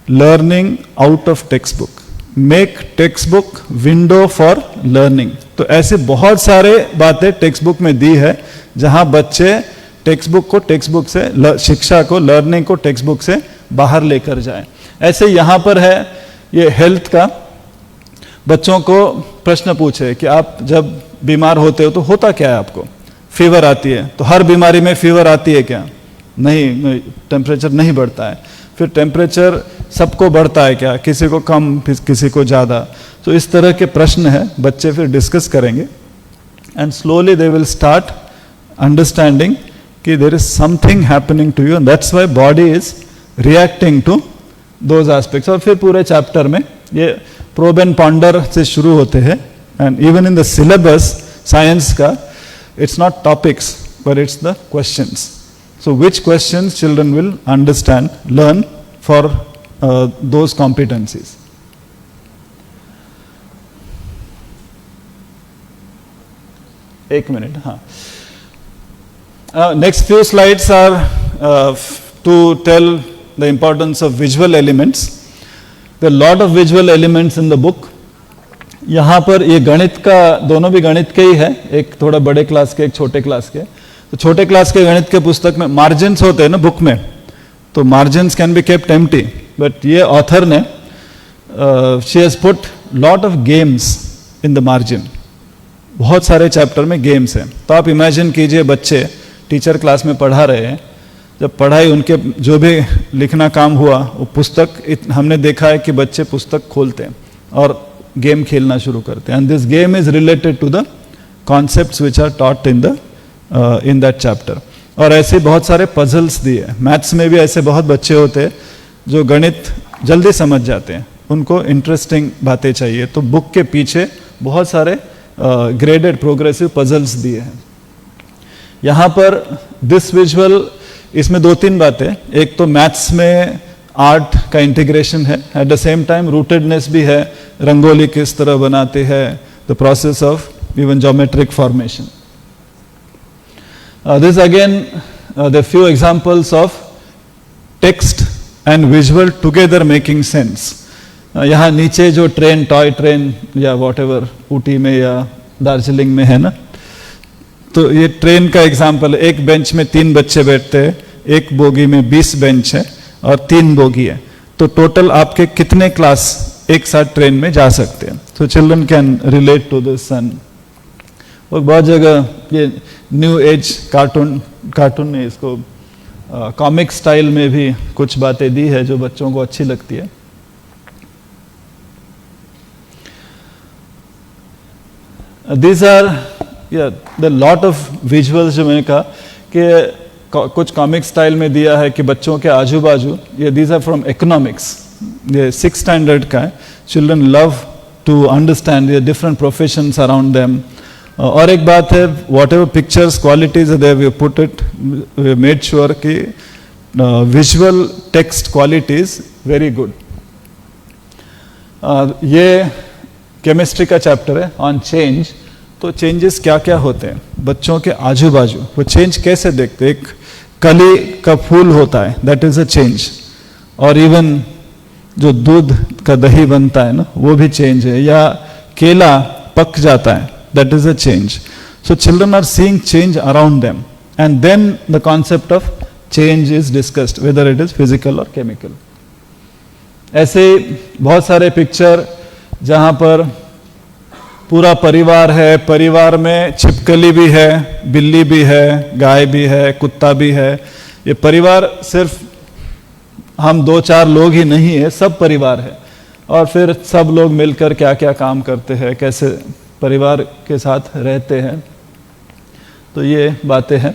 learning out of textbook. Make textbook window for learning. तो ऐसे बहुत सारे बातें टेक्स्ट बुक में दी है, जहां बच्चे टेक्स्ट बुक से शिक्षा को, लर्निंग को टेक्स्ट बुक से बाहर लेकर जाए। ऐसे यहाँ पर है ये हेल्थ का, बच्चों को प्रश्न पूछे कि आप जब बीमार होते हो तो होता क्या है आपको? फीवर आती है, तो हर बीमारी में फीवर आती है क्या? नहीं, टेम्परेचर नहीं बढ़ता है। फिर टेम्परेचर सबको बढ़ता है क्या? किसी को कम, किसी को ज़्यादा। तो इस तरह के प्रश्न है, बच्चे फिर डिस्कस करेंगे, and slowly they will start understanding कि there is something happening to you, and that's why body is reacting to those aspects. और फिर पूरे चैप्टर में ये प्रोब एंड पॉन्डर से शुरू होते हैं, and even in the syllabus science का, it's not topics but it's the questions. So which questions children will understand, learn for those competencies. एक मिनट, हाँ. Next few slides are to tell the importance of visual elements. There are a lot of visual elements in the book. यहाँ पर ये गणित का, दोनों भी गणित के ही है, एक थोड़ा बड़े क्लास के, एक छोटे क्लास के. तो छोटे क्लास के गणित के पुस्तक में मार्जिन्स होते हैं ना बुक में, तो margins can be kept empty, but ये ऑथर ने she has put lot of games in the margin. बहुत सारे चैप्टर में गेम्स हैं। तो आप इमेजिन कीजिए बच्चे टीचर क्लास में पढ़ा रहे हैं, जब पढ़ाई उनके जो भी लिखना काम हुआ वो पुस्तक, हमने देखा है कि बच्चे पुस्तक खोलते हैं और गेम खेलना शुरू करते हैं, and this game is related to the concepts which are taught in that chapter. और ऐसे बहुत सारे पजल्स दिए। मैथ्स में भी ऐसे बहुत बच्चे होते हैं जो गणित जल्दी समझ जाते हैं, उनको इंटरेस्टिंग बातें चाहिए, तो बुक के पीछे बहुत सारे ग्रेडेड प्रोग्रेसिव पजल्स दिए हैं। यहाँ पर दिस विजुअल, इसमें 2-3 बातें, एक तो मैथ्स में आर्ट का इंटीग्रेशन है, at the same time rootedness भी है, रंगोली किस तरह बनाते हैं, the process of even geometric formation. This again, the few examples of text and visual together making sense. यहाँ नीचे जो ट्रेन, टॉय ट्रेन या whatever ऊटी में या दार्जिलिंग में है ना, तो ये ट्रेन का एग्जाम्पल, एक बेंच में 3 बच्चे बैठते हैं, एक बोगी में 20 बेंच है और 3 बोगी है, तो टोटल आपके कितने क्लास एक साथ ट्रेन में जा सकते हैं। So children can relate to this and और बहुत जगह ये न्यू एज कार्टून में इसको कॉमिक स्टाइल में भी कुछ बातें दी है जो बच्चों को अच्छी लगती है। These are the lot of visuals जो मैंने कहा कि कुछ कॉमिक स्टाइल में दिया है कि बच्चों के आजू बाजू, ये these are from economics, ये 6th स्टैंडर्ड का है। Children love to understand the different professions around them. और एक बात है, वॉट एवर पिक्चर्स क्वालिटीज है there we put it, we made sure कि visual text qualities very good. ये केमिस्ट्री का चैप्टर है ऑन चेंज। तो चेंजेस क्या क्या होते हैं बच्चों के आजू बाजू, वो चेंज कैसे देखते हैं। एक कली का फूल होता है, दैट इज अ चेंज, और इवन जो दूध का दही बनता है ना, वो भी चेंज है, या केला पक जाता है, that is a change. So children are seeing change around them, and then the concept of change is discussed, whether it is physical or chemical. ऐसे बहुत सारे पिक्चर जहाँ पर पूरा परिवार है, परिवार में छिपकली भी है, बिल्ली भी है, गाय भी है, कुत्ता भी है। ये परिवार सिर्फ हम 2-4 लोग ही नहीं है, सब परिवार है, और फिर सब लोग मिलकर क्या क्या काम करते हैं, कैसे परिवार के साथ रहते हैं। तो ये बातें हैं।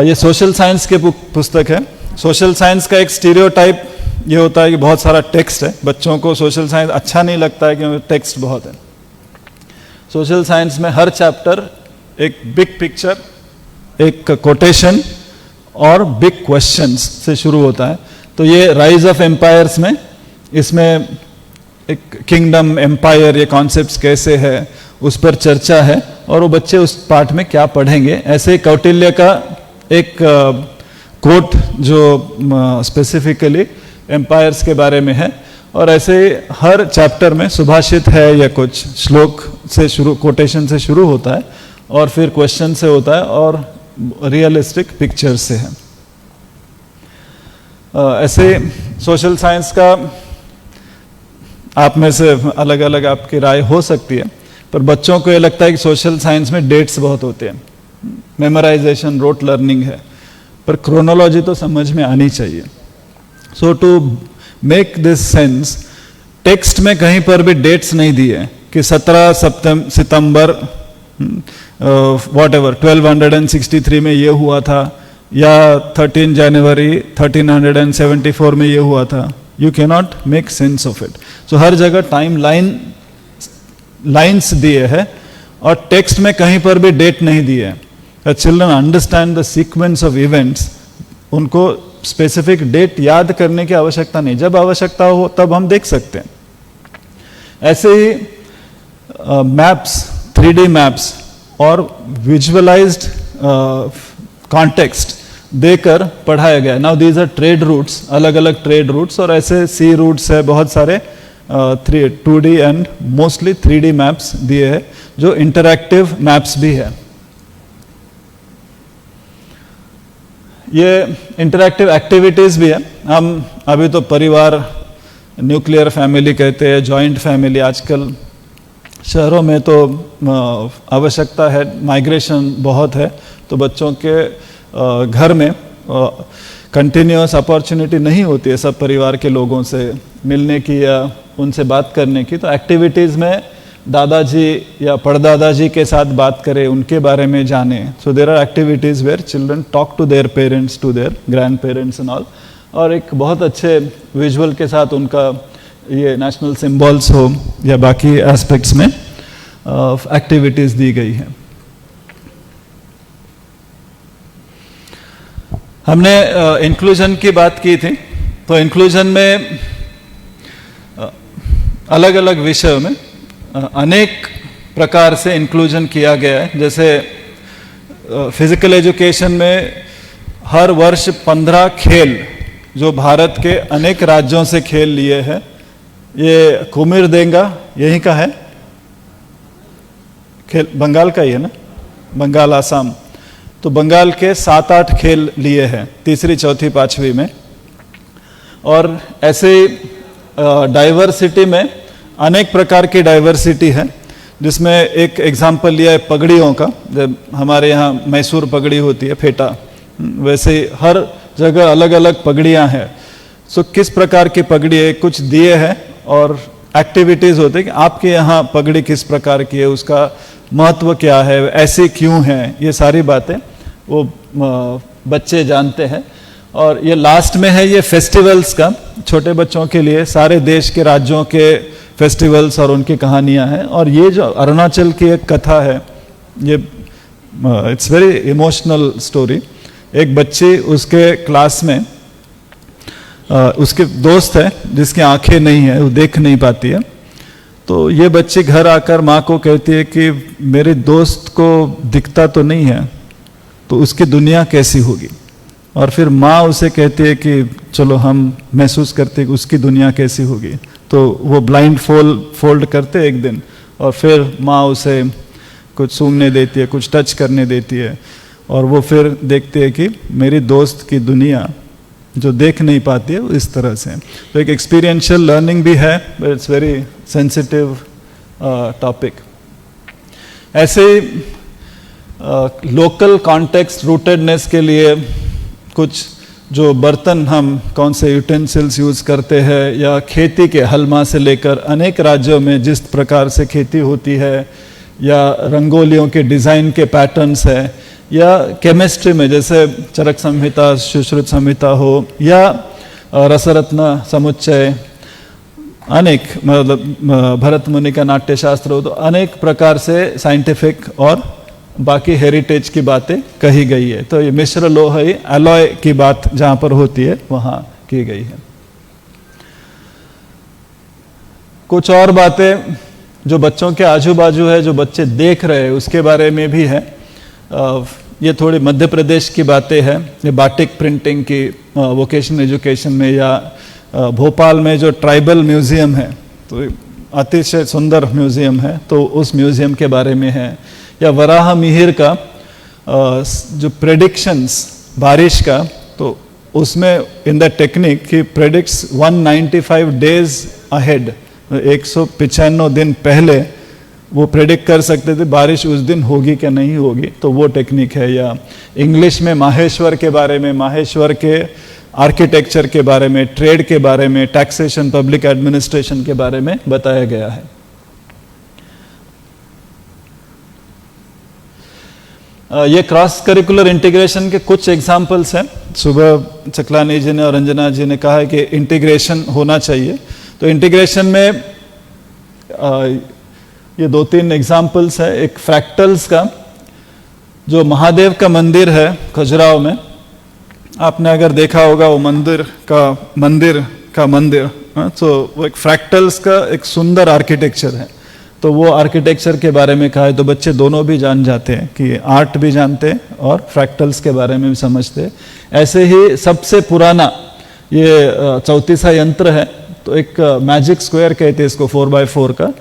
ये सोशल साइंस के पुस्तक है। सोशल साइंस का एक स्टीरियोटाइप ये होता है कि बहुत सारा टेक्स्ट है, बच्चों को सोशल साइंस अच्छा नहीं लगता है क्योंकि टेक्स्ट बहुत है। सोशल साइंस में हर चैप्टर एक बिग पिक्चर, एक कोटेशन और बिग क्वेश्चंस से शुरू होता है। तो ये राइज ऑफ एम्पायर्स में, इसमें एक किंगडम, एम्पायर, ये कॉन्सेप्ट्स कैसे है उस पर चर्चा है, और वो बच्चे उस पार्ट में क्या पढ़ेंगे। ऐसे कौटिल्य का एक कोट जो स्पेसिफिकली एम्पायर्स के बारे में है, और ऐसे हर चैप्टर में सुभाषित है या कुछ श्लोक से शुरू, कोटेशन से शुरू होता है, और फिर क्वेश्चन से होता है, और रियलिस्टिक पिक्चर से है। ऐसे सोशल साइंस का आप में से अलग अलग आपकी राय हो सकती है, पर बच्चों को ये लगता है कि सोशल साइंस में डेट्स बहुत होते हैं, मेमोराइजेशन, रोट लर्निंग है, पर क्रोनोलॉजी तो समझ में आनी चाहिए। So to make this sense, text में कहीं पर भी डेट्स नहीं दिए कि 17 सितंबर वॉट एवर 1263 में ये हुआ था, या 13 जनवरी 1374 में ये हुआ था। You cannot make sense of it. So हर जगह टाइम लाइन्स दिए हैं, और टेक्स्ट में कहीं पर भी डेट नहीं दिए है। Children understand the sequence of events, उनको स्पेसिफिक डेट याद करने की आवश्यकता नहीं, जब आवश्यकता हो तब हम देख सकते हैं। ऐसे ही मैप्स, 3D मैप्स और विजुअलाइज्ड कॉन्टेक्स्ट देकर पढ़ाया गया। Now these are trade routes, अलग अलग ट्रेड रूट्स, और ऐसे सी रूट्स है, बहुत सारे 2D and mostly 3D maps दिए हैं, जो इंटरैक्टिव मैप्स भी है। ये इंटरैक्टिव एक्टिविटीज भी है। हम अभी तो परिवार, न्यूक्लियर फैमिली कहते हैं, जॉइंट फैमिली, आजकल शहरों में तो आवश्यकता है, माइग्रेशन बहुत है, तो बच्चों के घर में कंटिन्यूअस अपॉर्चुनिटी नहीं होती है सब परिवार के लोगों से मिलने की या उनसे बात करने की। तो एक्टिविटीज़ में दादाजी या परदादाजी के साथ बात करें, उनके बारे में जाने। So there are activities where children talk to their parents, to their grand parents and all, और एक बहुत अच्छे विजुअल के साथ उनका ये नेशनल सिंबल्स हो या बाकी एस्पेक्ट्स में एक्टिविटीज़ दी गई हैं। हमने इंक्लूजन की बात की थी, तो इंक्लूजन में अलग अलग विषयों में अनेक प्रकार से इंक्लूजन किया गया है। जैसे फिजिकल एजुकेशन में हर वर्ष 15 खेल जो भारत के अनेक राज्यों से खेल लिए हैं, ये कुमिर देंगा यहीं का है, खेल बंगाल का ही है ना, बंगाल आसाम, तो बंगाल के 7-8 खेल लिए हैं तीसरी चौथी पांचवी में। और ऐसे डाइवर्सिटी में अनेक प्रकार की डाइवर्सिटी है, जिसमें एक एग्जाम्पल लिया है पगड़ियों का। जब हमारे यहाँ मैसूर पगड़ी होती है, फेटा, वैसे हर जगह अलग अलग पगड़ियाँ हैं। सो किस प्रकार की पगड़ी है, कुछ दिए हैं और एक्टिविटीज़ होते हैं कि आपके यहाँ पगड़ी किस प्रकार की है, उसका महत्व क्या है, ऐसे क्यों है, ये सारी बातें वो बच्चे जानते हैं। और ये लास्ट में है ये फेस्टिवल्स का, छोटे बच्चों के लिए सारे देश के राज्यों के फेस्टिवल्स और उनकी कहानियां हैं। और ये जो अरुणाचल की एक कथा है, ये इट्स वेरी इमोशनल स्टोरी। एक बच्ची उसके क्लास में उसके दोस्त है जिसकी आंखें नहीं है, वो देख नहीं पाती है। तो ये बच्ची घर आकर माँ को कहती है कि मेरे दोस्त को दिखता तो नहीं है, तो उसकी दुनिया कैसी होगी। और फिर माँ उसे कहती है कि चलो हम महसूस करते हैं कि उसकी दुनिया कैसी होगी। तो वो ब्लाइंड फोल्ड करते एक दिन, और फिर माँ उसे कुछ सूंघने देती है, कुछ टच करने देती है, और वो फिर देखते हैं कि मेरी दोस्त की दुनिया जो देख नहीं पाती है वो इस तरह से। तो एक एक्सपीरियंशियल लर्निंग भी है, but it's very sensitive topic. ऐसे लोकल कॉन्टेक्स्ट रूटेडनेस के लिए कुछ जो बर्तन हम कौन से यूटेंसिल्स यूज़ करते हैं, या खेती के हलमा से लेकर अनेक राज्यों में जिस प्रकार से खेती होती है, या रंगोलियों के डिज़ाइन के पैटर्न्स है, या केमिस्ट्री में जैसे चरक संहिता, सुश्रुत संहिता हो, या रसरत्न समुच्चय, अनेक मतलब भरत मुनि का नाट्य शास्त्र हो, तो अनेक प्रकार से साइंटिफिक और बाकी हेरिटेज की बातें कही गई है। तो ये मिश्र लोह अलॉय की बात जहाँ पर होती है वहाँ की गई है। कुछ और बातें जो बच्चों के आजू बाजू है, जो बच्चे देख रहे हैं, उसके बारे में भी है। ये थोड़ी मध्य प्रदेश की बातें हैं, ये बाटिक प्रिंटिंग की वोकेशनल एजुकेशन में, या भोपाल में जो ट्राइबल म्यूजियम है, तो अतिशय सुंदर म्यूजियम है, तो उस म्यूजियम के बारे में है। या वराह मिहिर का जो प्रेडिक्शंस बारिश का, तो उसमें in the technique he predicts 195 days ahead, 195 दिन पहले वो प्रेडिक्ट कर सकते थे बारिश उस दिन होगी क्या नहीं होगी, तो वो टेक्निक है। या इंग्लिश में माहेश्वर के बारे में, माहेश्वर के आर्किटेक्चर के बारे में, ट्रेड के बारे में, टैक्सेशन, पब्लिक एडमिनिस्ट्रेशन के बारे में बताया गया है। ये क्रॉस करिकुलर इंटीग्रेशन के कुछ एग्जाम्पल्स हैं। सुबह चकलानी जी ने और रंजना जी ने कहा है कि इंटीग्रेशन होना चाहिए। तो इंटीग्रेशन में ये 2-3 एग्जाम्पल्स है। एक फ्रैक्टल्स का, जो महादेव का मंदिर है खजुराहो में, आपने अगर देखा होगा वो मंदिर का मंदिर, तो वो एक फ्रैक्टल्स का एक सुंदर आर्किटेक्चर है। तो वो आर्किटेक्चर के बारे में कहा है, तो बच्चे दोनों भी जान जाते हैं कि आर्ट भी जानते हैं और फ्रैक्टल्स के बारे में भी समझते हैं। ऐसे ही सबसे पुराना ये चौतीसा यंत्र है, तो एक मैजिक स्क्वायर कहते हैं इसको, 4x4 का।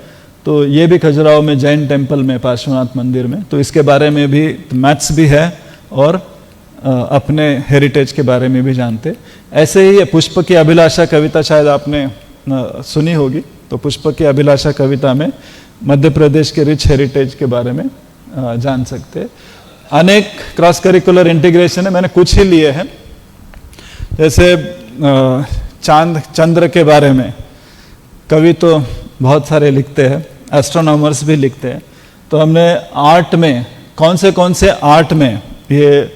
तो ये भी खजुराहो में जैन टेम्पल में, पार्श्वनाथ मंदिर में, तो इसके बारे में भी मैथ्स भी है और अपने हेरिटेज के बारे में भी जानते। ऐसे ही ये पुष्प की अभिलाषा कविता शायद आपने सुनी होगी, तो पुष्पक की अभिलाषा कविता में मध्य प्रदेश के रिच हेरिटेज के बारे में जान सकते हैं। अनेक क्रॉस करिकुलर इंटीग्रेशन है, मैंने कुछ ही लिए हैं। जैसे चंद्र के बारे में कवि तो बहुत सारे लिखते हैं, एस्ट्रोनॉमर्स भी लिखते हैं, तो हमने आर्ट में कौन से आर्ट में ये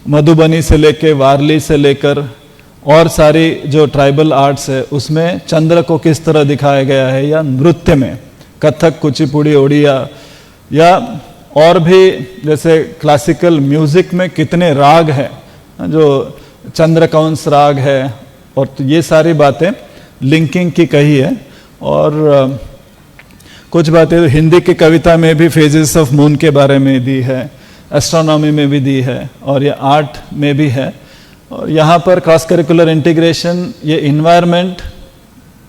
मधुबनी से लेकर वारली से लेकर और सारी जो ट्राइबल आर्ट्स है उसमें चंद्र को किस तरह दिखाया गया है, या नृत्य में कथक, कुचिपुड़ी, ओडिया, या और भी जैसे क्लासिकल म्यूजिक में कितने राग हैं, जो चंद्रकंस राग है, और तो ये सारी बातें लिंकिंग की कही है। और कुछ बातें हिंदी की कविता में भी फेजेस ऑफ मून के बारे में दी है, एस्ट्रोनॉमी में भी दी है, और ये आर्ट में भी है। और यहाँ पर क्रॉस करिकुलर इंटीग्रेशन, ये इन्वायरमेंट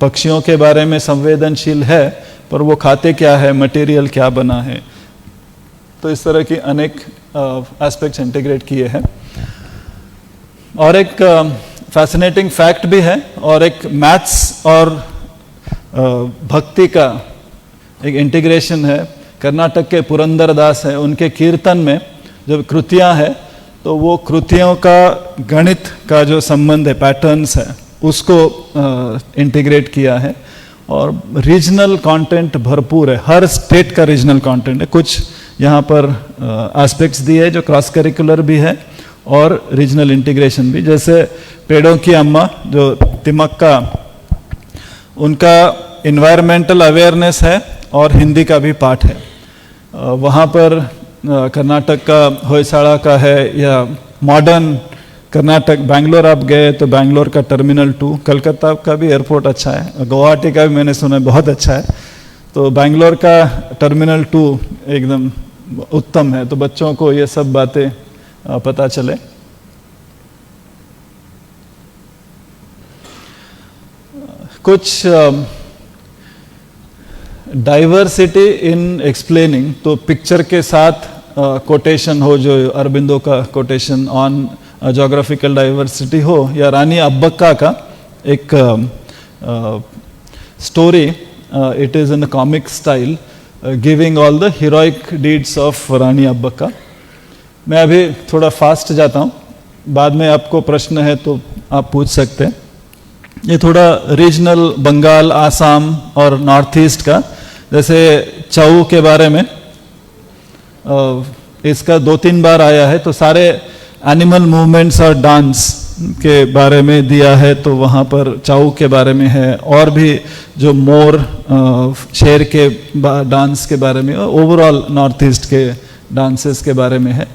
पक्षियों के बारे में संवेदनशील है, पर वो खाते क्या है, मटेरियल क्या बना है, तो इस तरह की अनेक एस्पेक्ट्स इंटीग्रेट किए हैं। और एक फैसिनेटिंग फैक्ट भी है, और एक मैथ्स और भक्ति का एक इंटीग्रेशन है। कर्नाटक के पुरंदरदास है, उनके कीर्तन में जब कृतियां है तो वो कृतियों का गणित का जो संबंध है, पैटर्न्स है, उसको इंटीग्रेट किया है। और रीजनल कंटेंट भरपूर है, हर स्टेट का रीजनल कंटेंट है। कुछ यहाँ पर एस्पेक्ट्स दिए है जो क्रॉस करिकुलर भी है और रीजनल इंटीग्रेशन भी। जैसे पेड़ों की अम्मा जो तिमक्का, उनका इन्वायरमेंटल अवेयरनेस है और हिंदी का भी पाठ है। वहाँ पर कर्नाटक का होयसाड़ा का है, या मॉडर्न कर्नाटक, बैंगलोर आप गए तो बैंगलोर का टर्मिनल 2, कलकत्ता का भी एयरपोर्ट अच्छा है, गुवाहाटी का भी मैंने सुना बहुत अच्छा है, तो बैंगलोर का टर्मिनल 2 एकदम उत्तम है। तो बच्चों को ये सब बातें पता चले। कुछ डाइवर्सिटी इन एक्सप्लेनिंग, तो पिक्चर के साथ कोटेशन हो, जो अरबिंदो का कोटेशन ऑन जोग्राफिकल डाइवर्सिटी हो, या रानी अब्बक्का का एक story, it is in the comic style, giving all the heroic deeds of Rani Abbakka. मैं अभी थोड़ा फास्ट जाता हूँ, बाद में आपको प्रश्न है तो आप पूछ सकते हैं। ये थोड़ा रीजनल बंगाल, आसाम और नॉर्थ ईस्ट का, जैसे चाऊ के बारे में इसका 2-3 बार आया है, तो सारे एनिमल मूवमेंट्स और डांस के बारे में दिया है, तो वहाँ पर चाऊ के बारे में है, और भी जो मोर, शेर के डांस के बारे में, ओवरऑल नॉर्थ ईस्ट के डांसेस के बारे में है।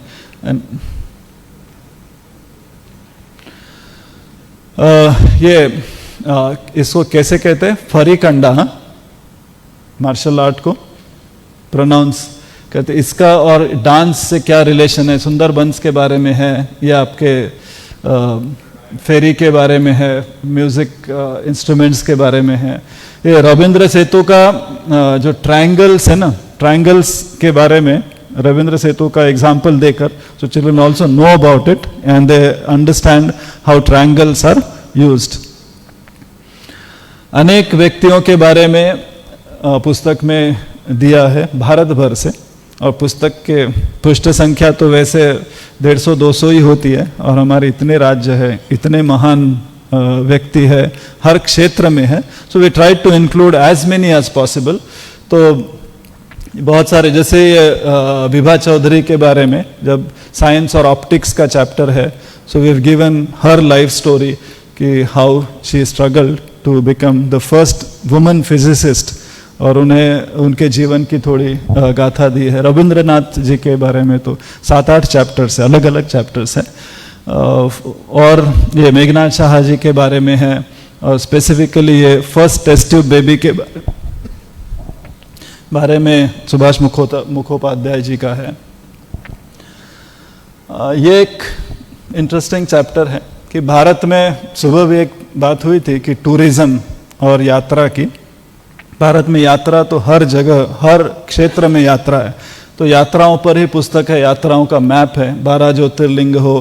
इसको कैसे कहते हैं, फरीकंडा, मार्शल आर्ट को प्रोनाउंस कहते हैं। इसका और डांस से क्या रिलेशन है, सुंदरबंस के बारे में है, या आपके फेरी के बारे में है, म्यूजिक इंस्ट्रूमेंट्स के बारे में है। ये रविंद्र सेतु का जो ट्रायंगल्स है ना, ट्रायंगल्स के बारे में रविंद्र सेतु का एग्जाम्पल देकर, so children also know about it and they understand how triangles are used. अनेक व्यक्तियों के बारे में पुस्तक में दिया है भारत भर से, और पुस्तक के पृष्ठ संख्या तो वैसे 150-200 ही होती है, और हमारे इतने राज्य है, इतने महान व्यक्ति है, हर क्षेत्र में है, so we try to include as many as possible. तो बहुत सारे, जैसे विभा चौधरी के बारे में जब साइंस और ऑप्टिक्स का चैप्टर है, so we have given her life story कि how she struggled to become the first woman physicist, और उन्हें उनके जीवन की थोड़ी गाथा दी है। रविंद्रनाथ जी के बारे में तो 7-8 चैप्टर्स है, अलग अलग चैप्टर्स हैं। और ये मेघनाथ शाह जी के बारे में है, और स्पेसिफिकली ये फर्स्ट टेस्ट ट्यूब बेबी के बारे में सुभाष मुखोपाध्याय जी का है। ये एक इंटरेस्टिंग चैप्टर है कि भारत में, सुबह भी एक बात हुई थी कि टूरिज्म और यात्रा की, भारत में यात्रा तो हर जगह, हर क्षेत्र में यात्रा है, तो यात्राओं पर ही पुस्तक है, यात्राओं का मैप है, 12 ज्योतिर्लिंग हो,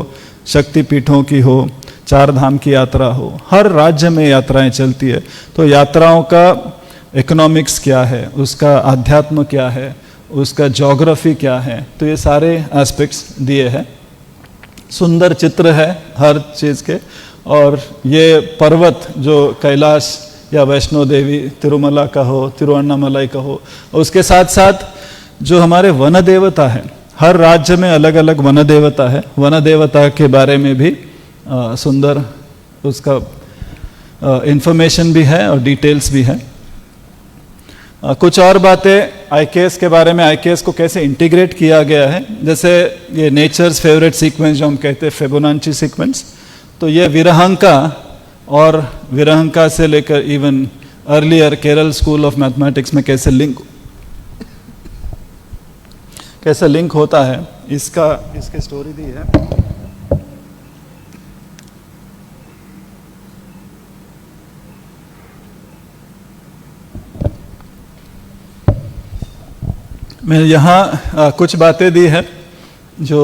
शक्तिपीठों की हो, चार धाम की यात्रा हो, हर राज्य में यात्राएं चलती है। तो यात्राओं का इकोनॉमिक्स क्या है, उसका अध्यात्म क्या है, उसका ज्योग्राफी क्या है, तो ये सारे एस्पेक्ट्स दिए हैं। सुंदर चित्र है हर चीज़ के। और ये पर्वत जो कैलाश या वैष्णो देवी, तिरुमला का हो, तिरुवन्नामलाई का हो, उसके साथ साथ जो हमारे वन देवता है, हर राज्य में अलग अलग वन देवता है, वन देवता के बारे में भी सुंदर उसका इंफॉर्मेशन भी है और डिटेल्स भी है। कुछ और बातें आईकेएस के बारे में, आईकेएस को कैसे इंटीग्रेट किया गया है, जैसे ये नेचर्स फेवरेट सीक्वेंस जो हम कहते हैं फिबोनाची सीक्वेंस, तो ये विरहंका और विरहंका से लेकर even earlier Kerala school of mathematics में कैसे लिंक होता है, इसकी स्टोरी दी है। मैं यहाँ कुछ बातें दी है जो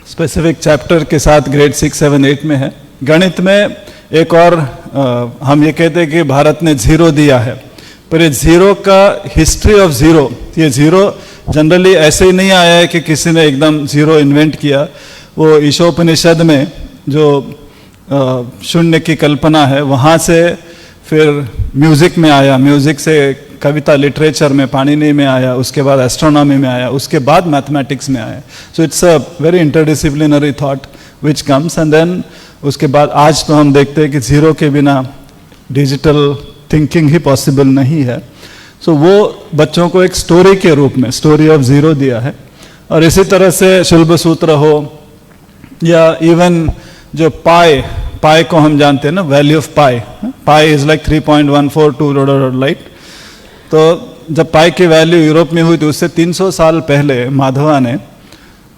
स्पेसिफिक चैप्टर के साथ ग्रेड 6, 7, 8 में है। गणित में एक और हम ये कहते हैं कि भारत ने जीरो दिया है, पर ये जीरो का हिस्ट्री ऑफ जीरो, ये जीरो जनरली ऐसे ही नहीं आया है कि किसी ने एकदम जीरो इन्वेंट किया। वो ईशोपनिषद में जो शून्य की कल्पना है, वहाँ से फिर म्यूजिक में आया, म्यूजिक से कविता लिटरेचर में, पाणिनि में आया, उसके बाद एस्ट्रोनॉमी में आया, उसके बाद मैथमेटिक्स में आया। So it's a very interdisciplinary thought which comes and then उसके बाद आज तो हम देखते हैं कि जीरो के बिना डिजिटल थिंकिंग ही पॉसिबल नहीं है। सो वो बच्चों को एक स्टोरी के रूप में स्टोरी ऑफ जीरो दिया है। और इसी तरह से शुल्ब सूत्र हो या इवन जो पाई को हम जानते हैं ना, value of pi is like 3.142 light. तो जब पाई की वैल्यू यूरोप में हुई तो उससे 300 साल पहले माधवा ने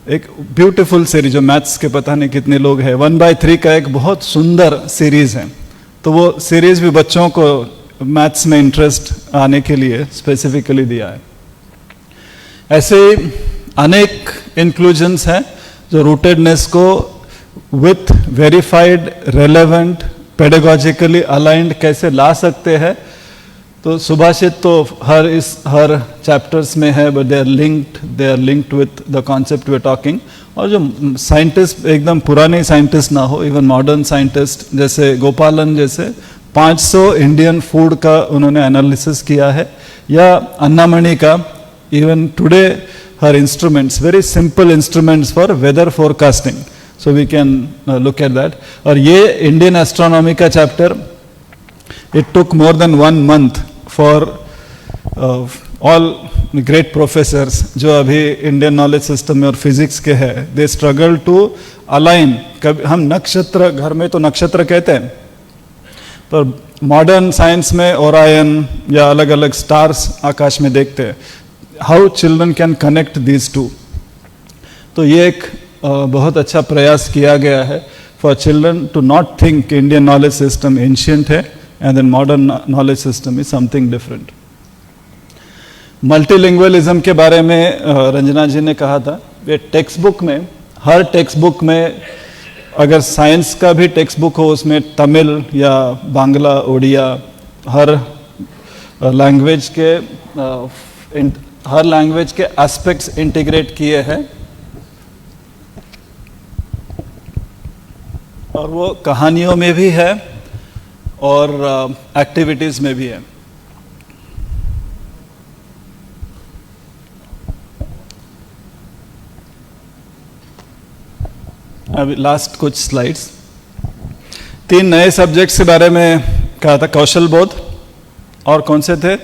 एक ब्यूटीफुल सीरीज, जो मैथ्स के पता नहीं कितने लोग हैं, 1/3 का एक बहुत सुंदर सीरीज है। तो वो सीरीज भी बच्चों को मैथ्स में इंटरेस्ट आने के लिए स्पेसिफिकली दिया है। ऐसे अनेक इंक्लूजन्स हैं जो रूटेडनेस को विथ वेरीफाइड, रेलेवेंट, पेडागोजिकली अलाइंड कैसे ला सकते हैं। तो सुभाषित तो हर चैप्टर्स में है, but they are linked with the concept we are talking. और जो साइंटिस्ट एकदम पुराने साइंटिस्ट ना हो, इवन मॉडर्न साइंटिस्ट जैसे गोपालन जैसे 500 इंडियन फूड का उन्होंने एनालिसिस किया है, या अन्नामणि का, इवन टुडे हर instruments, very simple instruments for weather forecasting, so we can look at that. और ये इंडियन एस्ट्रोनॉमी का chapter, it took more than 1 month for all great professors जो अभी इंडियन नॉलेज सिस्टम में और फिजिक्स के हैं, दे स्ट्रगल टू अलाइन। कभी हम नक्षत्र, घर में तो नक्षत्र कहते हैं, पर मॉडर्न साइंस में ओरायन या अलग अलग स्टार्स आकाश में देखते हैं। How children can connect these to. तो ये एक बहुत अच्छा प्रयास किया गया है for children to not think Indian knowledge system ancient है and then modern knowledge system is something different. Multilingualism के बारे में रंजना जी ने कहा था, ये टेक्स्ट बुक में, हर टेक्स्ट बुक में, अगर साइंस का भी टेक्स्ट बुक हो उसमें तमिल या बांग्ला, उड़िया, हर लैंग्वेज के एस्पेक्ट्स इंटीग्रेट किए हैं। और वो कहानियों में भी है और एक्टिविटीज में भी है। अभी लास्ट कुछ स्लाइड्स, 3 नए सब्जेक्ट्स के बारे में कहा था, कौशल बोध, और कौन से थे?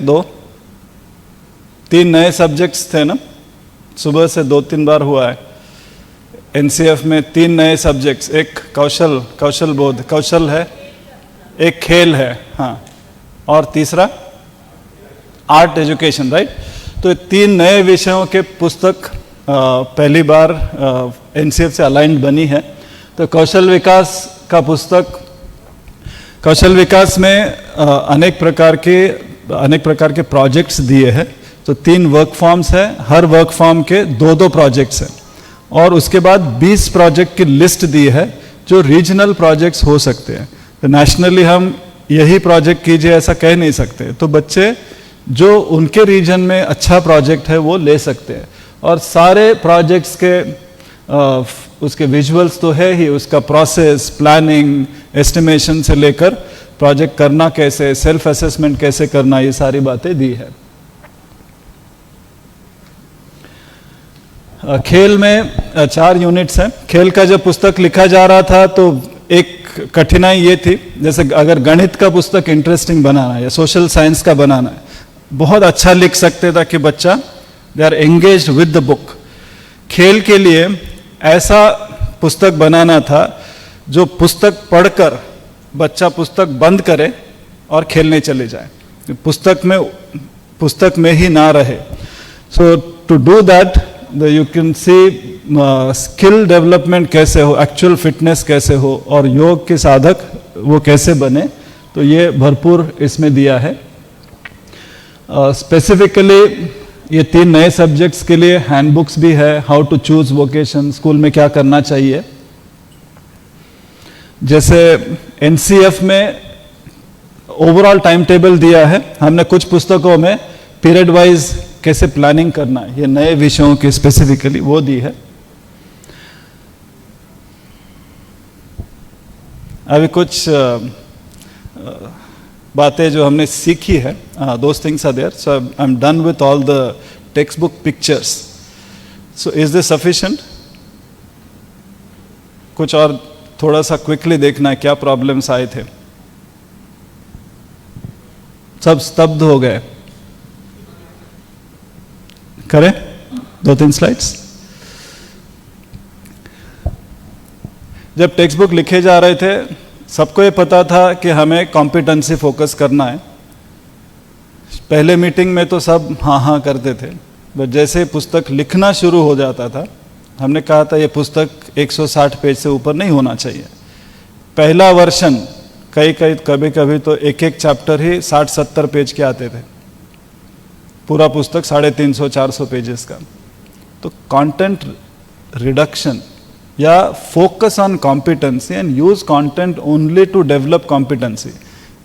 3 नए सब्जेक्ट्स थे ना, सुबह से 2-3 बार हुआ है एनसीएफ में। 3 नए सब्जेक्ट्स, एक कौशल बोध, कौशल है, एक खेल है, हाँ, और तीसरा आर्ट एजुकेशन, राइट। तो 3 नए विषयों के पुस्तक पहली बार एनसीएफ से अलाइंड बनी है। तो कौशल विकास का पुस्तक, कौशल विकास में अनेक प्रकार के प्रोजेक्ट्स दिए हैं। तो 3 वर्क फॉर्म्स है, हर वर्क फॉर्म के 2-2 प्रोजेक्ट्स हैं, और उसके बाद 20 प्रोजेक्ट की लिस्ट दी है जो रीजनल प्रोजेक्ट्स हो सकते हैं। तो नेशनली हम यही प्रोजेक्ट कीजिए ऐसा कह नहीं सकते, तो बच्चे जो उनके रीजन में अच्छा प्रोजेक्ट है वो ले सकते हैं। और सारे प्रोजेक्ट्स के उसके विजुअल्स तो है ही, उसका प्रोसेस, प्लानिंग, एस्टिमेशन से लेकर प्रोजेक्ट करना कैसे, सेल्फ असेसमेंट कैसे करना, ये सारी बातें दी है। खेल में 4 यूनिट्स हैं। खेल का जब पुस्तक लिखा जा रहा था तो एक कठिनाई ये थी, जैसे अगर गणित का पुस्तक इंटरेस्टिंग बनाना है या सोशल साइंस का बनाना है, बहुत अच्छा लिख सकते था कि बच्चा they are engaged with the book. खेल के लिए ऐसा पुस्तक बनाना था जो पुस्तक पढ़कर बच्चा पुस्तक बंद करे और खेलने चले जाए, पुस्तक में ही ना रहे। So to do that you can see skill development कैसे हो, एक्चुअल फिटनेस कैसे हो और योग के साधक वो कैसे बने, तो ये भरपूर इसमें दिया है। स्पेसिफिकली ये 3 नए सब्जेक्ट्स के लिए हैंडबुक्स भी है, how to choose vocation, school में क्या करना चाहिए। जैसे एनसीएफ में ओवरऑल टाइम टेबल दिया है, हमने कुछ पुस्तकों में पीरियड वाइज कैसे प्लानिंग करना है, ये नए विषयों की स्पेसिफिकली वो दी है। अभी कुछ बातें जो हमने सीखी है, those things are there. So I'm done with all the textbook pictures. So is this sufficient? कुछ और थोड़ा सा क्विकली देखना है क्या प्रॉब्लम्स आए थे। सब स्तब्ध हो गए, करें 2-3 स्लाइड्स। जब टेक्स्ट बुक लिखे जा रहे थे सबको ये पता था कि हमें कॉम्पिटेंसी फोकस करना है। पहले मीटिंग में तो सब हाँ करते थे, बट जैसे पुस्तक लिखना शुरू हो जाता था हमने कहा था ये पुस्तक 160 पेज से ऊपर नहीं होना चाहिए। पहला वर्षन कभी कभी तो एक चैप्टर ही 60-70 पेज के आते थे, पूरा पुस्तक 350-400 पेजेस का। तो कंटेंट रिडक्शन या focus on competency and use content only to develop competency,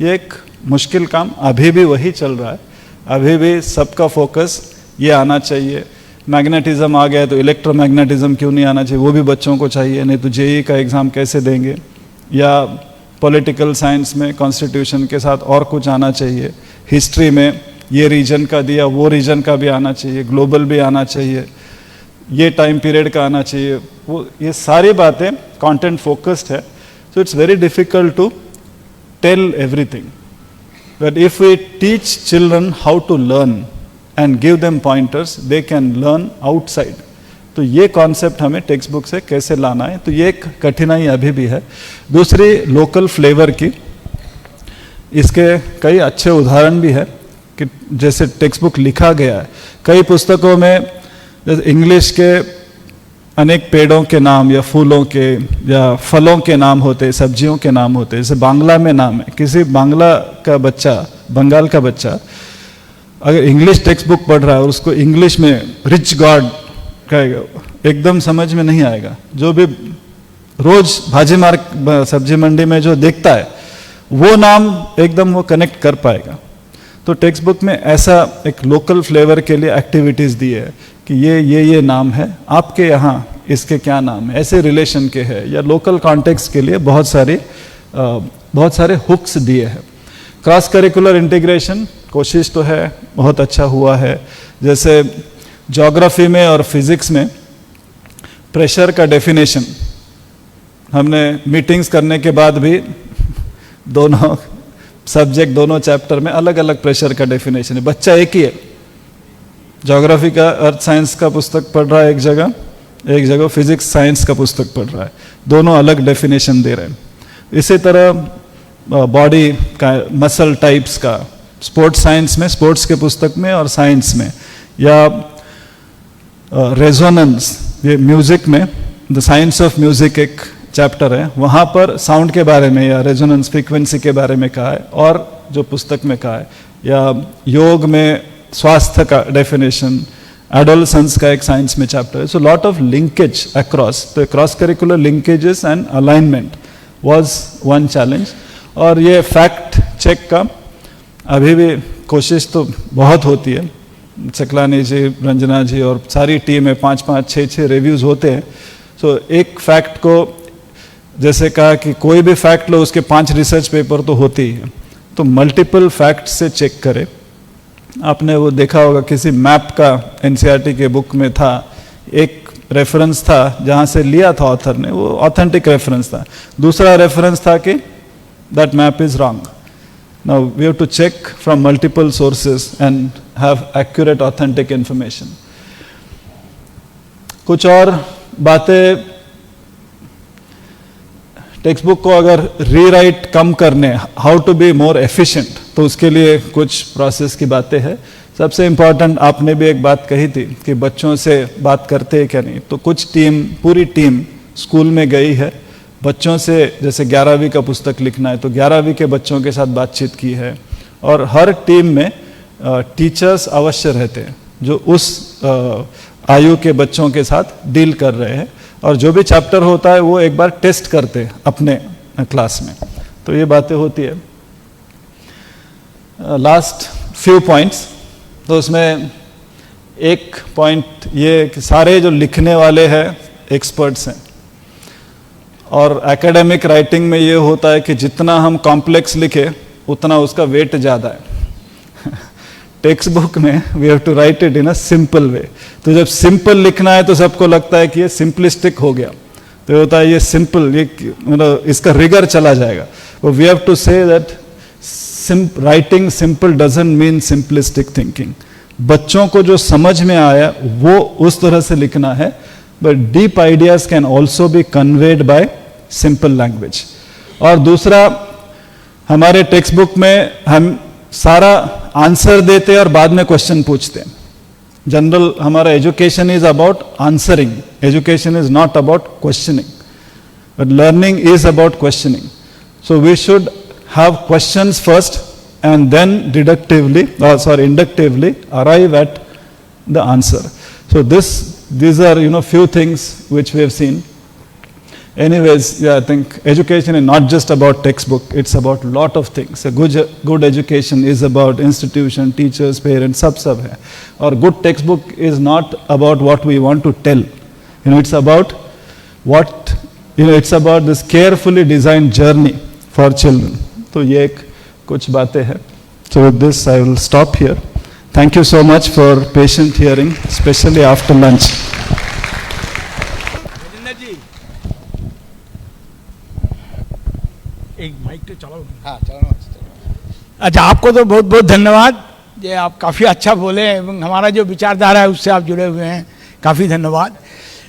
ये एक मुश्किल काम अभी भी वही चल रहा है। अभी भी सबका फोकस ये आना चाहिए। मैग्नेटिज्म आ गया तो इलेक्ट्रोमैग्नेटिज्म क्यों नहीं आना चाहिए, वो भी बच्चों को चाहिए, नहीं तो जेईई का एग्ज़ाम कैसे देंगे। या पॉलिटिकल साइंस में कॉन्स्टिट्यूशन के साथ और कुछ आना चाहिए। हिस्ट्री में ये रीजन का दिया, वो रीजन का भी आना चाहिए, ग्लोबल भी आना चाहिए, ये टाइम पीरियड का आना चाहिए। वो ये सारी बातें कंटेंट फोकस्ड है। So it's very difficult to tell everything, but if we teach children how to learn and give them pointers, they can learn outside. तो ये कॉन्सेप्ट हमें टेक्स्ट बुक से कैसे लाना है, तो ये एक कठिनाई अभी भी है। दूसरी लोकल फ्लेवर की, इसके कई अच्छे उदाहरण भी है कि जैसे टेक्स्ट बुक लिखा गया है। कई पुस्तकों में इंग्लिश के अनेक पेड़ों के नाम या फूलों के या फलों के नाम होते, सब्जियों के नाम होते। जैसे बांग्ला में नाम है, किसी बांग्ला का बच्चा, बंगाल का बच्चा अगर इंग्लिश टेक्स्ट बुक पढ़ रहा है और उसको इंग्लिश में रिच गॉड कहेगा, एकदम समझ में नहीं आएगा। जो भी रोज भाजी मार्केट सब्जी मंडी में जो देखता है वो नाम एकदम वो कनेक्ट कर पाएगा। तो टेक्स्ट बुक में ऐसा एक लोकल फ्लेवर के लिए एक्टिविटीज़ दी है कि ये नाम है, आपके यहाँ इसके क्या नाम है, ऐसे रिलेशन के है, या लोकल कॉन्टेक्स्ट के लिए बहुत सारे हुक्स दिए हैं। क्रॉस करिकुलर इंटीग्रेशन कोशिश तो है, बहुत अच्छा हुआ है। जैसे ज्योग्राफी में और फिजिक्स में प्रेशर का डेफिनेशन हमने मीटिंग्स करने के बाद भी दोनों सब्जेक्ट, दोनों चैप्टर में अलग अलग प्रेशर का डेफिनेशन है। बच्चा एक ही है, ज्योग्राफी का अर्थ साइंस का पुस्तक पढ़ रहा है एक जगह फिजिक्स साइंस का पुस्तक पढ़ रहा है, दोनों अलग डेफिनेशन दे रहे हैं। इसी तरह बॉडी का मसल टाइप्स का स्पोर्ट्स साइंस में, स्पोर्ट्स के पुस्तक में और साइंस में, या रेजोनेंस, ये म्यूजिक में द साइंस ऑफ म्यूजिक एक चैप्टर है, वहाँ पर साउंड के बारे में या रेजोनेंस फ्रीक्वेंसी के बारे में कहा है, और जो पुस्तक में कहा है। या योग में स्वास्थ्य का डेफिनेशन, एडोलसेंस का एक साइंस में चैप्टर है. So lot of linkage across, तो cross curricular linkages and alignment was one challenge. और ये फैक्ट चेक का अभी भी कोशिश तो बहुत होती है. चकलानी जी, रंजना जी और सारी टीम में 5-5, 6-6 रिव्यूज़ होते हैं. सो एक फैक्ट को जैसे कहा कि कोई भी फैक्ट लो उसके 5 रिसर्च पेपर तो होते ही हैं, तो मल्टीपल फैक्ट से चेक करें. आपने वो देखा होगा किसी मैप का एनसीईआरटी के बुक में था, एक रेफरेंस था जहाँ से लिया था ऑथर ने, वो ऑथेंटिक रेफरेंस था. दूसरा रेफरेंस था कि that map is wrong. Now we have to check from multiple sources and have accurate, authentic information. कुछ और बातें, टेक्स्ट बुक को अगर रीराइट कम करने, how to be more efficient, तो उसके लिए कुछ प्रोसेस की बातें हैं. सबसे इम्पॉर्टेंट, आपने भी एक बात कही थी कि बच्चों से बात करते हैं क्या नहीं, तो कुछ टीम, पूरी टीम स्कूल में गई है, बच्चों से, जैसे 11वीं का पुस्तक लिखना है तो 11वीं के बच्चों के साथ बातचीत की है. और हर टीम में टीचर्स अवश्य रहते हैं जो उस आयु के बच्चों के साथ डील कर रहे हैं, और जो भी चैप्टर होता है वो एक बार टेस्ट करते हैं अपने क्लास में. तो ये बातें होती है. लास्ट फ्यू पॉइंट्स, तो उसमें एक पॉइंट ये कि सारे जो लिखने वाले हैं एक्सपर्ट्स हैं, और एकेडमिक राइटिंग में ये होता है कि जितना हम कॉम्प्लेक्स लिखे उतना उसका वेट ज़्यादा है. टेक्स्ट बुक में we have to write it in a simple way. तो जब सिंपल लिखना है तो सबको लगता है कि ये सिंपलिस्टिक हो गया, तो ये होता है ये सिंपल, ये मतलब इसका रिगर चला जाएगा. We have to say that writing simple doesn't mean simplistic thinking. बच्चों को जो समझ में आया वो उस तरह से लिखना है, but deep ideas can also be conveyed bye simple language. और दूसरा, हमारे टेक्स्ट बुक में हम सारा आंसर देते हैं और बाद में क्वेश्चन पूछते हैं. जनरल हमारा education is about answering, education is not about questioning, but learning is about questioning. So we should have questions first and then inductively arrive at the answer. So these are few things which we have seen. Anyways, yeah, I think education is not just about textbook, it's about lot of things. A good education is about institution, teachers, parents, sab hai. Or good textbook is not about what we want to tell. It's about what, it's about this carefully designed journey for children. So ye ek kuch batein hai. So with this I will stop here. Thank you so much for patient hearing, especially after lunch. एक mic तो चलाओ. हाँ चलाओ. अच्छा, आपको तो बहुत बहुत धन्यवाद. ये आप काफ़ी अच्छा बोले एवं हमारा जो विचारधारा है उससे आप जुड़े हुए हैं, काफ़ी धन्यवाद.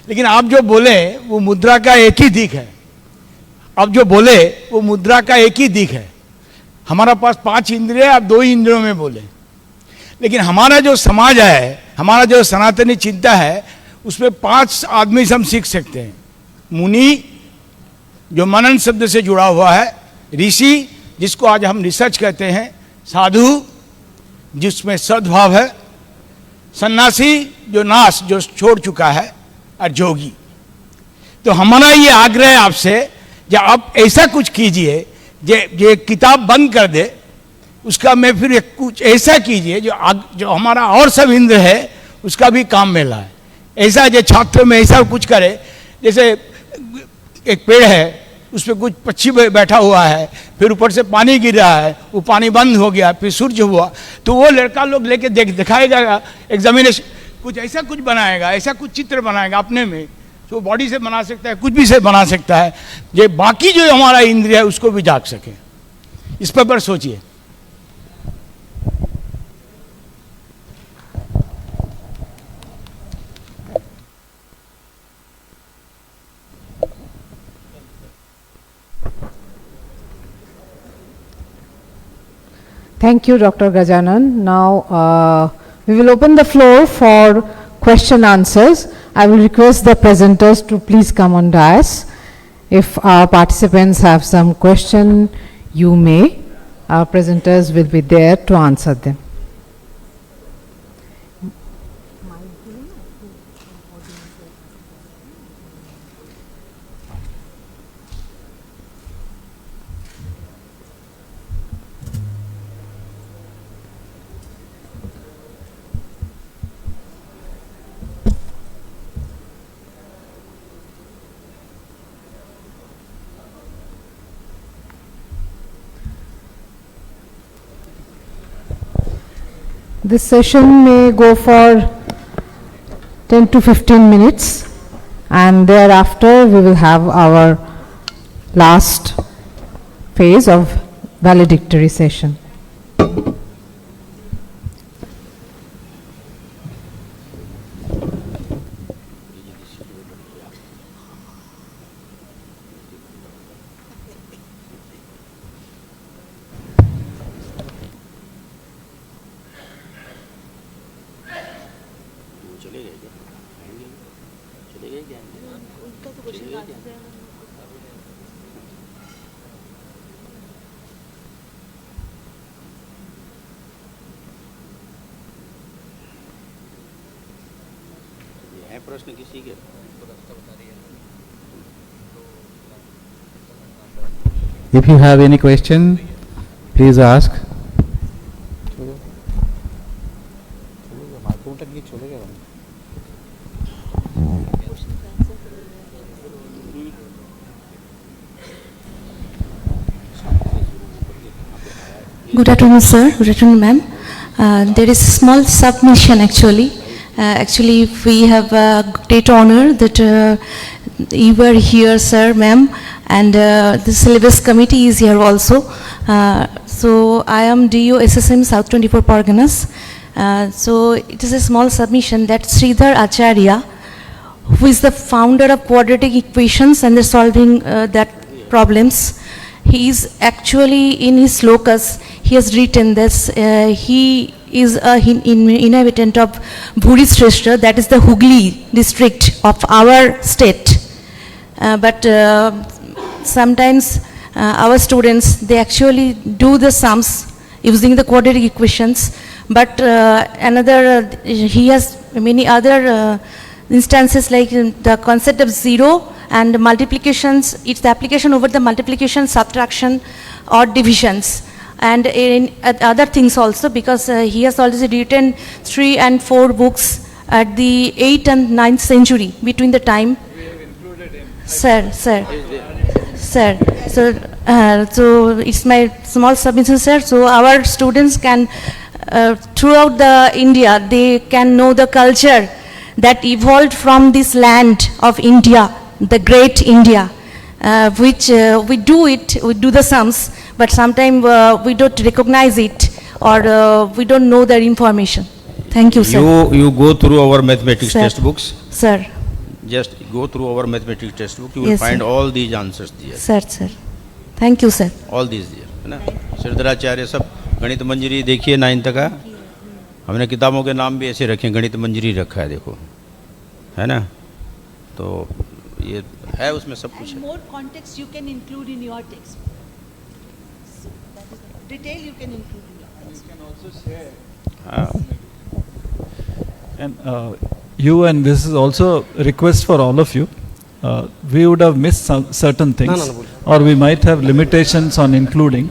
लेकिन आप जो बोले वो मुद्रा का एक ही दिख है. अब जो बोले वो मुद्रा का एक ही दिख है. हमारा पास 5 इंद्रिय, आप 2 ही इंद्रियों में बोले. लेकिन हमारा जो समाज है, हमारा जो सनातनी चिंता है, उसमें 5 आदमी से हम सीख सकते हैं. मुनि, जो मनन शब्द से जुड़ा हुआ है, ऋषि जिसको आज हम रिसर्च कहते हैं, साधु जिसमें सद्भाव है, सन्यासी जो नाश जो छोड़ चुका है, और जोगी. तो हमारा ये आग्रह है आपसे, जब आप ऐसा कुछ कीजिए, ये किताब बंद कर दे, उसका में फिर कुछ ऐसा कीजिए जो हमारा और सब इंद्र है उसका भी काम में लाए. ऐसा जो छात्र में ऐसा कुछ करे, जैसे एक पेड़ है उस पर कुछ पक्षी बैठा हुआ है, फिर ऊपर से पानी गिर रहा है, वो पानी बंद हो गया, फिर सूर्य हुआ, तो वो लड़का लोग लेके दिखाएगा एग्जामिनेशन, कुछ ऐसा कुछ बनाएगा, ऐसा कुछ चित्र बनाएगा अपने में, तो बॉडी से बना सकता है, कुछ भी से बना सकता है, ये बाकी जो हमारा इंद्रिय है उसको भी जाग सके. इस पर सोचिए. Thank you, Dr. Gajanan. Now we will open the floor for question answers. I will request the presenters to please come on dais. If our participants have some question, you may. Our presenters will be there to answer them. This session may go for 10 to 15 minutes, and thereafter we will have our last phase of valedictory session. प्रश्न किसी के If you have any question, please ask. Good afternoon, sir. Good afternoon, ma'am. There is a small submission actually. Actually, we have a great honor that you were here, sir, ma'am, and the syllabus committee is here also. So I am DO SSM South 24 Parganas. So it is a small submission that Sridhar Acharya, who is the founder of quadratic equations and the solving that problems, he is actually in his locus, he has written this, he is an inhabitant of Bhuri Shrestha, that is the Hooghly district of our state. But sometimes our students, they actually do the sums using the quadratic equations, but he has many other instances like the concept of zero and multiplications, its application over the multiplication, subtraction or divisions. And in other things also, because he has already written 3 and 4 books at the 8th and 9th century between the time. We have included him. Sir. So it's my small submission, sir. So our students can, throughout the India, they can know the culture that evolved from this land of India, the great India, which we do the sums, but sometimes we don't recognize it, or we don't know their information. Thank you, sir. You go through our mathematics Sir. textbooks. Sir. Just go through our mathematics textbook. You will Yes, find sir. all these answers there. Sir. Thank you, sir. All these there, है ना? श्रीधराचार्य सब गणित मंजरी देखिए 9th तक का। हमने किताबों के नाम भी ऐसे रखे हैं, गणित मंजरी रखा है देखो, है ना? तो ये है उसमें सब कुछ है। More context you can include in your text. So that is the detail you can include in your text. You can also share. हाँ, And you, and this is also a request for all of you, we would have missed some certain things, or we might have limitations on including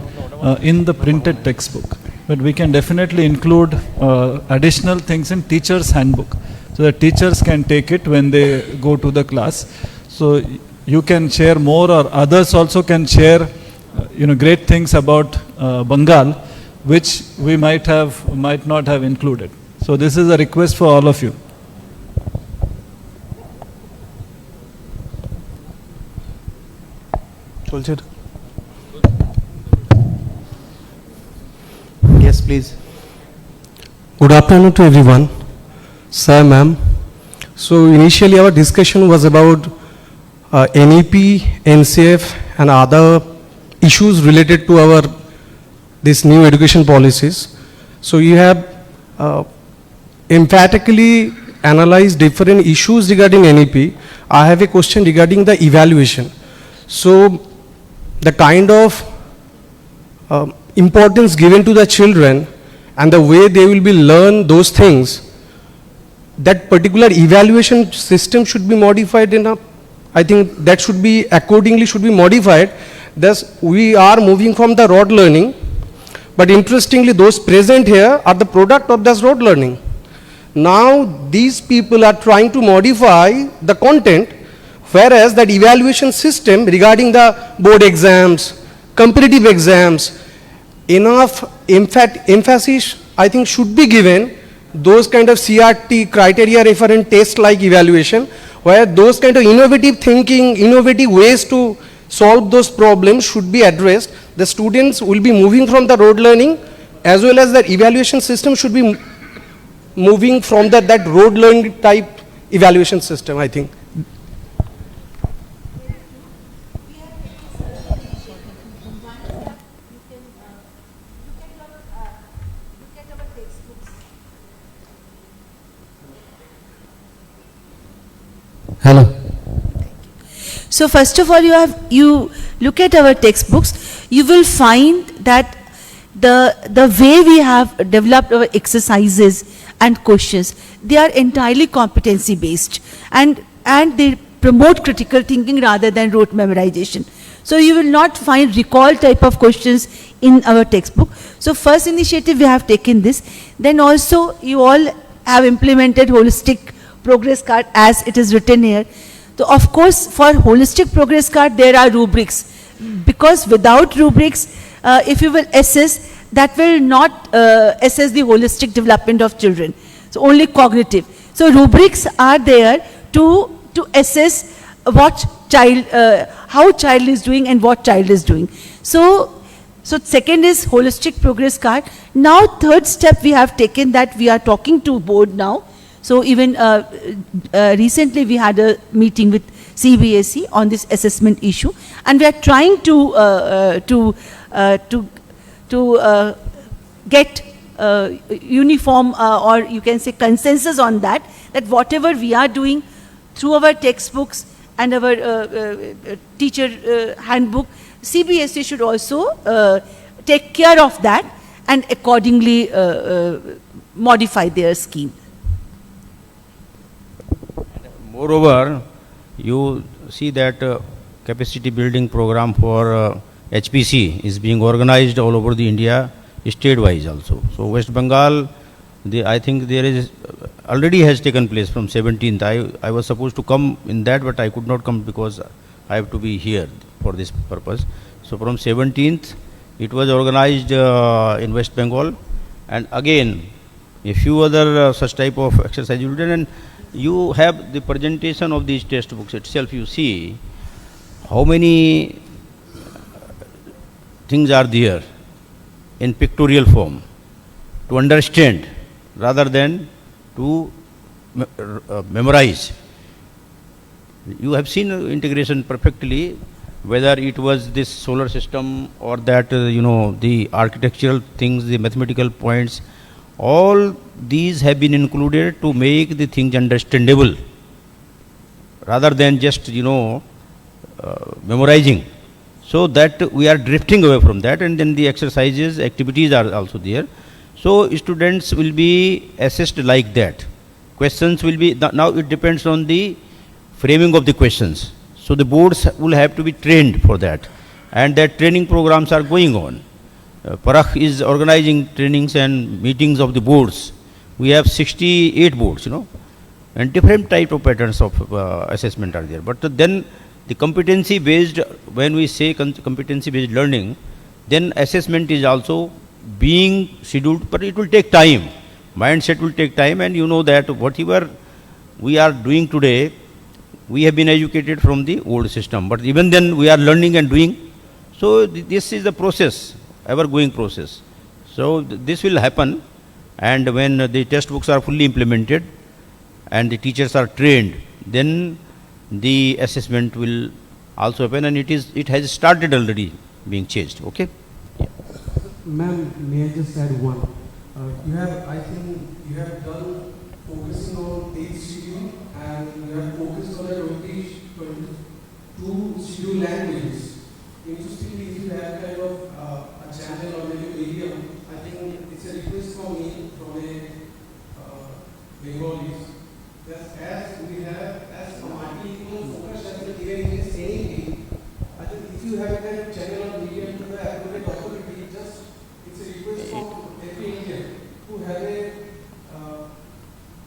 in the printed textbook. But we can definitely include additional things in teacher's handbook, so that teachers can take it when they go to the class. So you can share more, or others also can share, great things about Bengal, which we might not have included. So this is a request for all of you. Yes, please. Good afternoon to everyone. Sir, ma'am. So initially our discussion was about NEP, NCF and other issues related to this new education policies. So you have emphatically analyzed different issues regarding NEP. I have a question regarding the evaluation. So the kind of importance given to the children and the way they will be learn those things, that particular evaluation system should be modified I think that should be accordingly modified. Thus we are moving from the rote learning, but interestingly those present here are the product of this rote learning. Now these people are trying to modify the content, whereas that evaluation system regarding the board exams, competitive exams, enough emphasis I think should be given those kind of CRT, criteria referent test like evaluation, where those kind of innovative thinking, innovative ways to solve those problems should be addressed. The students will be moving from the road learning, as well as the evaluation system should be moving from that road learning type evaluation system, I think. Hello. So first of all, you look at our textbooks, you will find that the way we have developed our exercises and questions, they are entirely competency based, and they promote critical thinking rather than rote memorization. So you will not find recall type of questions in our textbook. So first initiative we have taken this. Then also you all have implemented holistic progress card as it is written here. So of course for holistic progress card there are rubrics, because without rubrics if you will assess, that will not assess the holistic development of children. So only cognitive. So rubrics are there to assess what child, how child is doing and what child is doing. So second is holistic progress card. Now third step we have taken, that we are talking to board now. So even recently we had a meeting with CBSE on this assessment issue, and we are trying to get uniform or you can say consensus on that whatever we are doing through our textbooks and our teacher handbook, CBSE should also take care of that and accordingly modify their scheme. Moreover, you see that capacity building program for HPC is being organized all over the India, state-wise also. So West Bengal, I think there is already has taken place from 17th. I was supposed to come in that, but I could not come because I have to be here for this purpose. So from 17th, it was organized in West Bengal, and again a few other such type of exercise you did, and you have the presentation of these textbooks itself. You see how many things are there in pictorial form to understand rather than to memorize. You have seen integration perfectly, whether it was this solar system or that the architectural things, the mathematical points, all these have been included to make the things understandable rather than just memorizing. So that we are drifting away from that, and then the exercises, activities are also there. So students will be assessed like that. Questions will be, now it depends on the framing of the questions. So the boards will have to be trained for that, and that training programs are going on. Parakh is organizing trainings and meetings of the boards. We have 68 boards, and different type of patterns of assessment are there. But then the competency based, when we say competency based learning, then assessment is also being scheduled, but it will take time. Mindset will take time, and you know that whatever we are doing today, we have been educated from the old system, but even then we are learning and doing. So this is the process, ever going process. So this will happen, and when the textbooks are fully implemented and the teachers are trained, then the assessment will also happen, and it has started already being changed. Okay. Ma'am, may I just add one? I think you have done focusing on 8 schedule, and you have focused on a 22 schedule languages. Interestingly, if you have kind of a channel or maybe medium, I think it's a request from me, from a Bengalis, that as we have, as multi-equal focus as the given in the same way, I think if you have a kind of channel or medium to the appropriate authority, just it's a request from every Indian who have a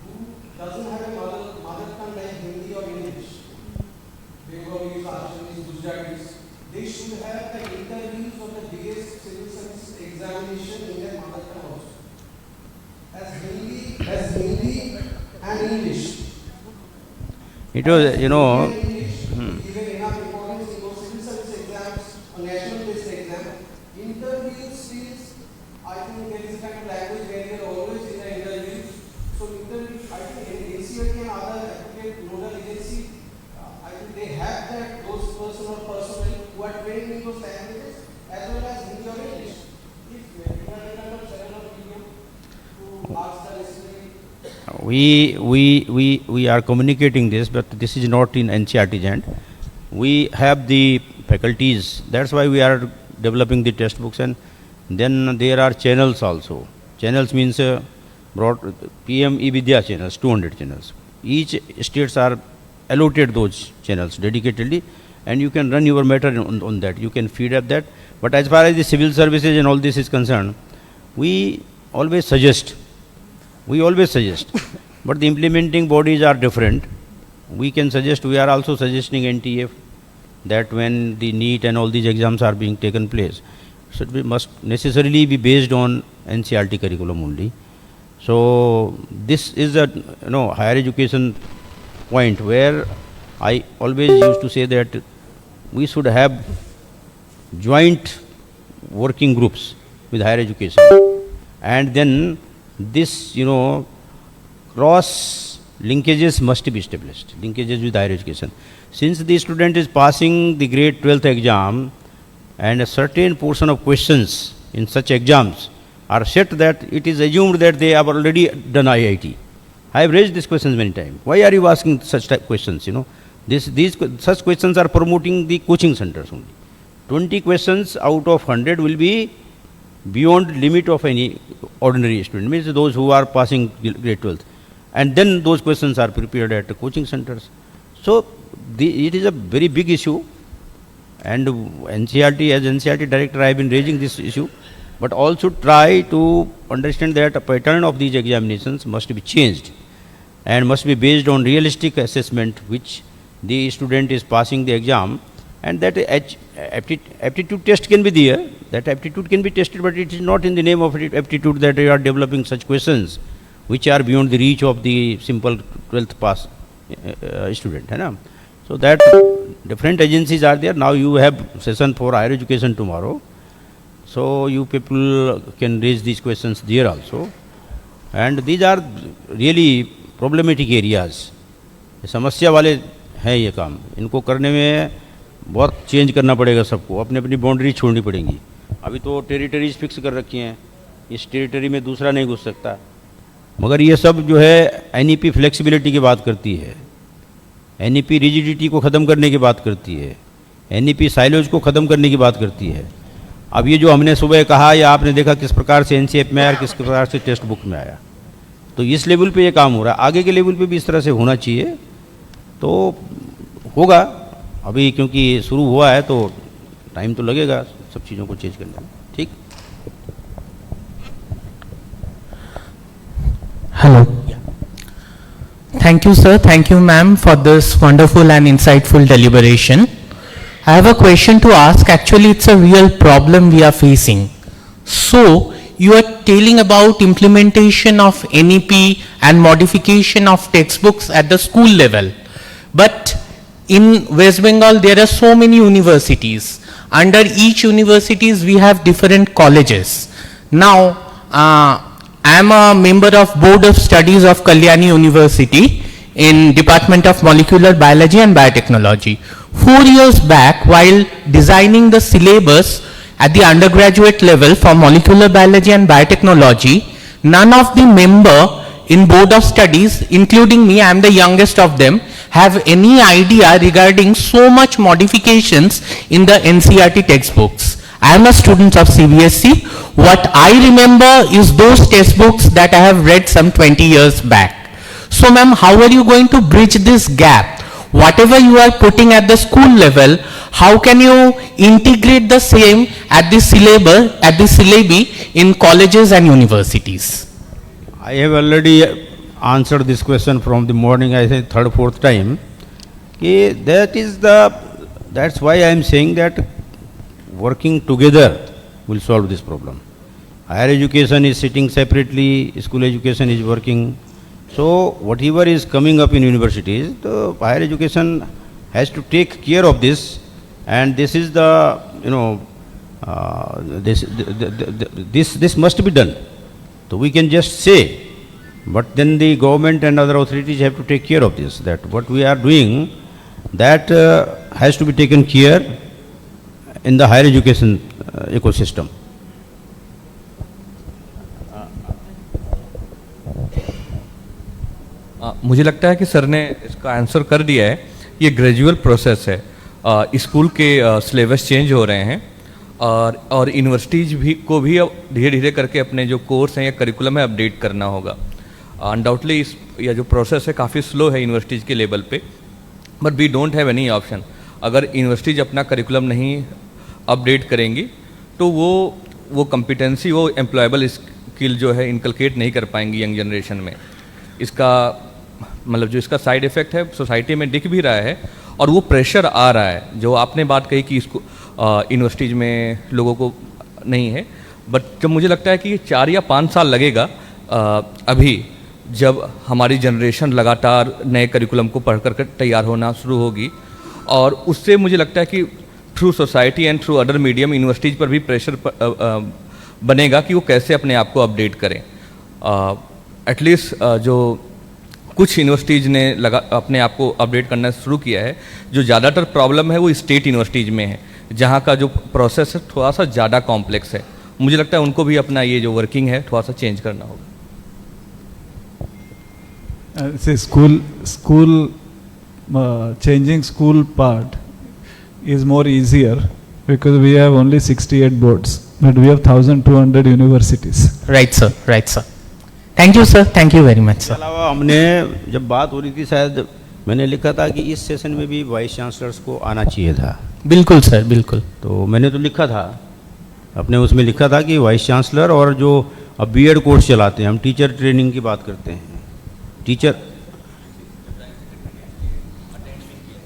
who doesn't have a mother tongue like Hindi or English, Bengalis, Assamese, Gujaratis, they should have the interviews of the biggest civil service examination in their mother tongue also. as Hindi and English. It was, Given enough importance in those civil service exams or national based exam, interview skills, I think there is a kind of language barrier always in the interview. So interview, I think NCERT and other appropriate nodal agency, I think they have that, those personnel who are trained in those languages as well as Hindi or English. If you are a kind of channel or video to ask the listening. we are communicating this, but this is not in NCERT's hand. We have the faculties, that's why we are developing the textbooks, and then there are channels also. Channels means broad PM e-Vidya channels, 200 channels. Each states are allotted those channels dedicatedly, and you can run your matter on that. You can feed up that. But as far as the civil services and all this is concerned, we always suggest, but the implementing bodies are different. We can suggest, we are also suggesting NTF that when the NEET and all these exams are being taken place, should be must necessarily be based on NCERT curriculum only. So this is a higher education point where I always used to say that we should have joint working groups with higher education, and then this cross linkages must be established, linkages with higher education. Since the student is passing the grade 12th exam, and a certain portion of questions in such exams are set, that it is assumed that they have already done IIT. I have raised these questions many times. Why are you asking such type questions? Such questions are promoting the coaching centers only. 20 questions out of 100 will be beyond limit of any ordinary student, means those who are passing grade 12th. And then those questions are prepared at the coaching centers. So it is a very big issue, and NCERT, as NCERT director, I have been raising this issue, but also try to understand that a pattern of these examinations must be changed and must be based on realistic assessment, which the student is passing the exam, and that aptitude test can be there, that aptitude can be tested, but it is not in the name of aptitude that you are developing such questions which are beyond the reach of the simple 12th pass student. So that different agencies are there. Now you have session for higher education tomorrow, so you people can raise these questions there also, and these are really problematic areas. समस्या वाले हैं ये काम, इनको करने में बहुत change करना पड़ेगा सबको, अपनी अपनी बाउंड्री छोड़नी पड़ेंगी. अभी तो टेरिटरीज फिक्स कर रखी हैं, इस टेरिटरी में दूसरा नहीं घुस सकता, मगर ये सब जो है एनईपी फ्लेक्सिबिलिटी की बात करती है, एनईपी रिजिडिटी को ख़त्म करने की बात करती है, एनईपी साइलोज को ख़त्म करने की बात करती है. अब ये जो हमने सुबह कहा, या आपने देखा किस प्रकार से एनसीएफ में आया और किस प्रकार से टेक्स्ट बुक में आया, तो इस लेवल पे ये काम हो रहा है. आगे के लेवल पे भी इस तरह से होना चाहिए, तो होगा. अभी क्योंकि शुरू हुआ है तो टाइम तो लगेगा सब चीज़ों को चेंज करने में. ठीक. Hello. Thank you, sir. Thank you, ma'am, for this wonderful and insightful deliberation. I have a question to ask. Actually, it's a real problem we are facing. So, you are telling about implementation of NEP and modification of textbooks at the school level. But in West Bengal, there are so many universities. Under each universities, we have different colleges. Now, I am a member of Board of Studies of Kalyani University in Department of Molecular Biology and Biotechnology. 4 years back, while designing the syllabus at the undergraduate level for Molecular Biology and Biotechnology, none of the member in Board of Studies, including me, I am the youngest of them, have any idea regarding so much modifications in the NCERT textbooks. I am a student of CBSE. What I remember is those textbooks that I have read some 20 years back. So ma'am, how are you going to bridge this gap? Whatever you are putting at the school level, how can you integrate the same at the syllabi in colleges and universities? I have already answered this question from the morning, I say third, fourth time. That's why I am saying that working together will solve this problem. higher education is sitting separately, school education is working. So whatever is coming up in universities, the higher education has to take care of this, and this is the, this must be done. So we can just say, but then the government and other authorities have to take care of this, that what we are doing, that has to be taken care in the higher education ecosystem. मुझे लगता है कि sir ने इसका answer कर दिया है. ये ग्रेजुअल प्रोसेस है. स्कूल के सिलेबस चेंज हो रहे हैं और यूनिवर्सिटीज़ भी को भी अब धीरे धीरे करके अपने जो कोर्स हैं या करिकुलम है अपडेट करना होगा. अनडाउटली इस यह जो प्रोसेस है काफ़ी स्लो है यूनिवर्सिटीज़ के लेवल पे, but we don't have any option. अगर यूनिवर्सिटीज़ अपना करिकुलम नहीं अपडेट करेंगी तो वो कम्पिटेंसी, वो एम्प्लॉयबल स्किल जो है इनकलकेट नहीं कर पाएंगी यंग जनरेशन में. इसका मतलब जो इसका साइड इफ़ेक्ट है सोसाइटी में दिख भी रहा है और वो प्रेशर आ रहा है. जो आपने बात कही कि इसको यूनिवर्सिटीज़ में लोगों को नहीं है, बट जब मुझे लगता है कि 4 या 5 साल लगेगा अभी जब हमारी जनरेशन लगातार नए करिकुलम को पढ़ कर तैयार होना शुरू होगी, और उससे मुझे लगता है कि through society and through other medium universities पर भी प्रेशर बनेगा कि वो कैसे अपने आप को अपडेट करें. एटलीस्ट जो कुछ यूनिवर्सिटीज़ ने अपने आप को अपडेट करना शुरू किया है. जो ज़्यादातर प्रॉब्लम है वो स्टेट यूनिवर्सिटीज़ में है, जहाँ का जो प्रोसेस है थोड़ा सा ज़्यादा कॉम्प्लेक्स है. मुझे लगता है उनको भी अपना ये जो वर्किंग है थोड़ा सा चेंज करना होगा. Say changing school part is more easier because we have only 68 boards, but we have 1,200 universities. Right, sir. Right, sir. Thank you, sir. Thank you very much, sir. इसके अलावा हमने जब बात हो रही थी, शायद मैंने लिखा था कि इस सेशन में भी वाइस चांसलर्स को आना चाहिए था. बिल्कुल सर, बिल्कुल. तो मैंने तो लिखा था, अपने उसमें लिखा था कि वाइस चांसलर और जो अब बीएड कोर्स चलाते हैं, हम टीचर ट्रेनिंग की बात करते हैं, टीचर,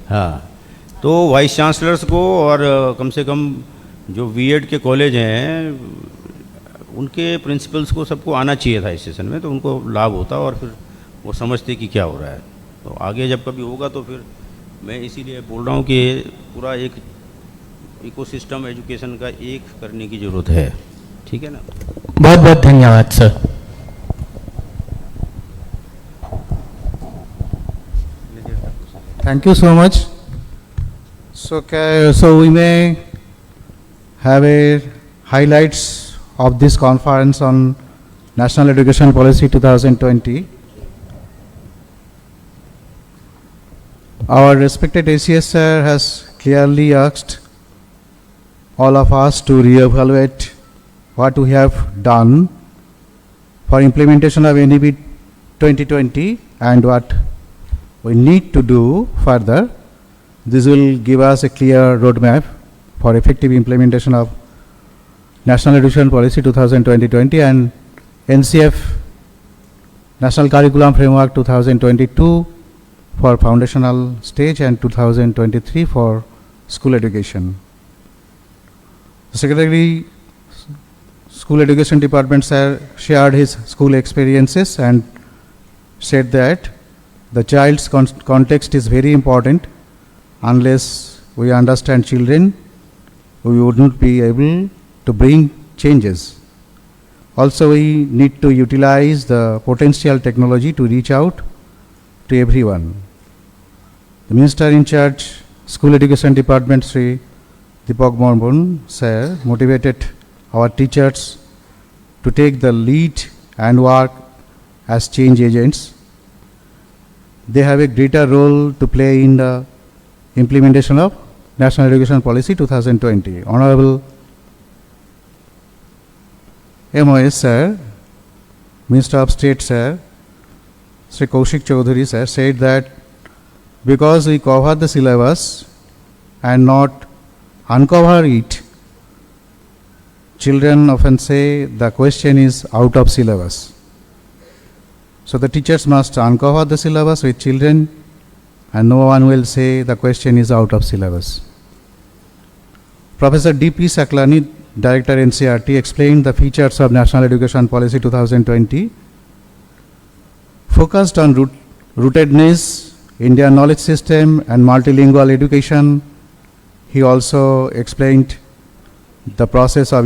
हाँ, तो वाइस चांसलर्स को और कम से कम जो बीएड के कॉलेज हैं उनके प्रिंसिपल्स को सबको आना चाहिए था इस सेशन में, तो उनको लाभ होता और फिर वो समझते कि क्या हो रहा है. तो आगे जब कभी होगा तो फिर मैं इसीलिए बोल रहा हूँ कि पूरा एक इकोसिस्टम एजुकेशन का एक करने की ज़रूरत है. ठीक है ना. बहुत बहुत धन्यवाद sir. Thank you so much. So we may have a highlights of this conference on National Education Policy 2020. Our respected ACS sir has clearly asked all of us to reevaluate what we have done for implementation of NEP 2020 and what we need to do further. This will give us a clear roadmap for effective implementation of National Education Policy 2020 and NCF National Curriculum Framework 2022 for foundational stage and 2023 for school education. The Secretary School Education Department shared his school experiences and said that the child's context is very important. Unless we understand children, we wouldn't be able to bring changes. Also, we need to utilize the potential technology to reach out to everyone. The Minister in charge, School Education Department, Sri Deepak Mormon, sir, motivated our teachers to take the lead and work as change agents. They have a greater role to play in the implementation of National Education Policy 2020. Honorable MOS sir, Minister of State sir, Sri Kaushik Chaudhary sir said that because we cover the syllabus and not uncover it, children often say the question is out of syllabus. So the teachers must uncover the syllabus with children and no one will say the question is out of syllabus. Professor D.P. Saklani Director NCERT, explained the features of National Education Policy 2020, focused on rootedness, Indian knowledge system and multilingual education. He also explained the process of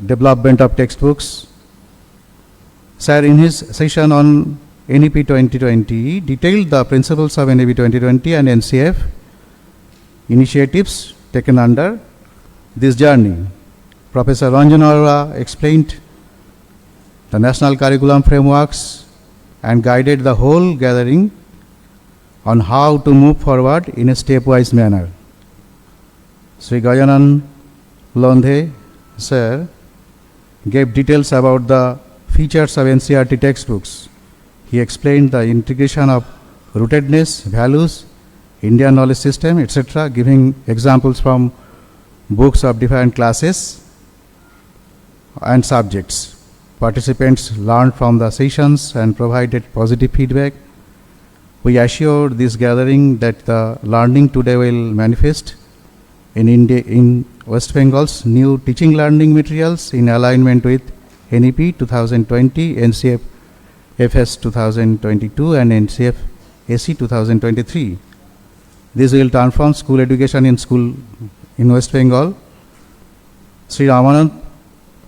development of textbooks. Sir, in his session on NEP 2020, detailed the principles of NEP 2020 and NCF initiatives taken under this journey. Professor Ranjan Arora explained the national curriculum frameworks and guided the whole gathering on how to move forward in a stepwise manner. Sri Gajanan Londhe, sir, gave details about the features of NCERT textbooks. He explained the integration of rootedness, values, Indian knowledge system, etc., giving examples from books of different classes and subjects. Participants learned from the sessions and provided positive feedback. We assured this gathering that the learning today will manifest in West Bengal's new teaching learning materials in alignment with NEP 2020, NCF FS 2022 and NCF AC 2023. This will transform school education in West Bengal. Sri Ramanand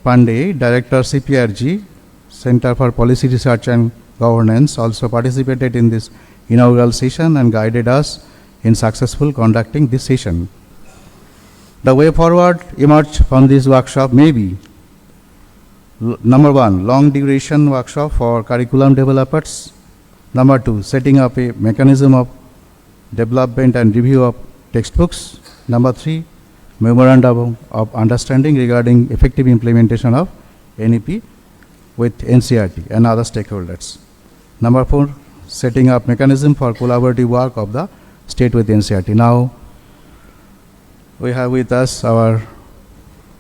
Pandey, Director CPRG, Center for Policy Research and Governance, also participated in this inaugural session and guided us in successful conducting this session. The way forward emerged from this workshop may be number 1, long duration workshop for curriculum developers. Number 2, setting up a mechanism of development and review of textbooks. Number 3, memorandum of understanding regarding effective implementation of NEP with NCERT and other stakeholders. Number 4, setting up mechanism for collaborative work of the state with NCERT. Now we have with us our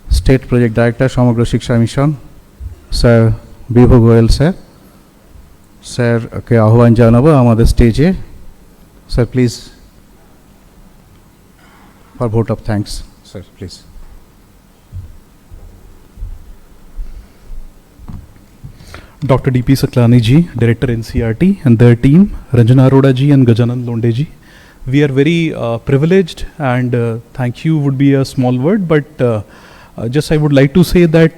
State Project Director, Samagra Shiksha Mission, Sir Bibhu Goyal sir. Sir के आह्वान জানাবো আমাদের স্টেজে. Sir, please, for vote of thanks. Sir, please. Dr. D.P. Saklani ji, Director NCERT, and their team, Ranjan Arora ji and Gajanan Londe ji. We are very privileged, and thank you would be a small word, but just I would like to say that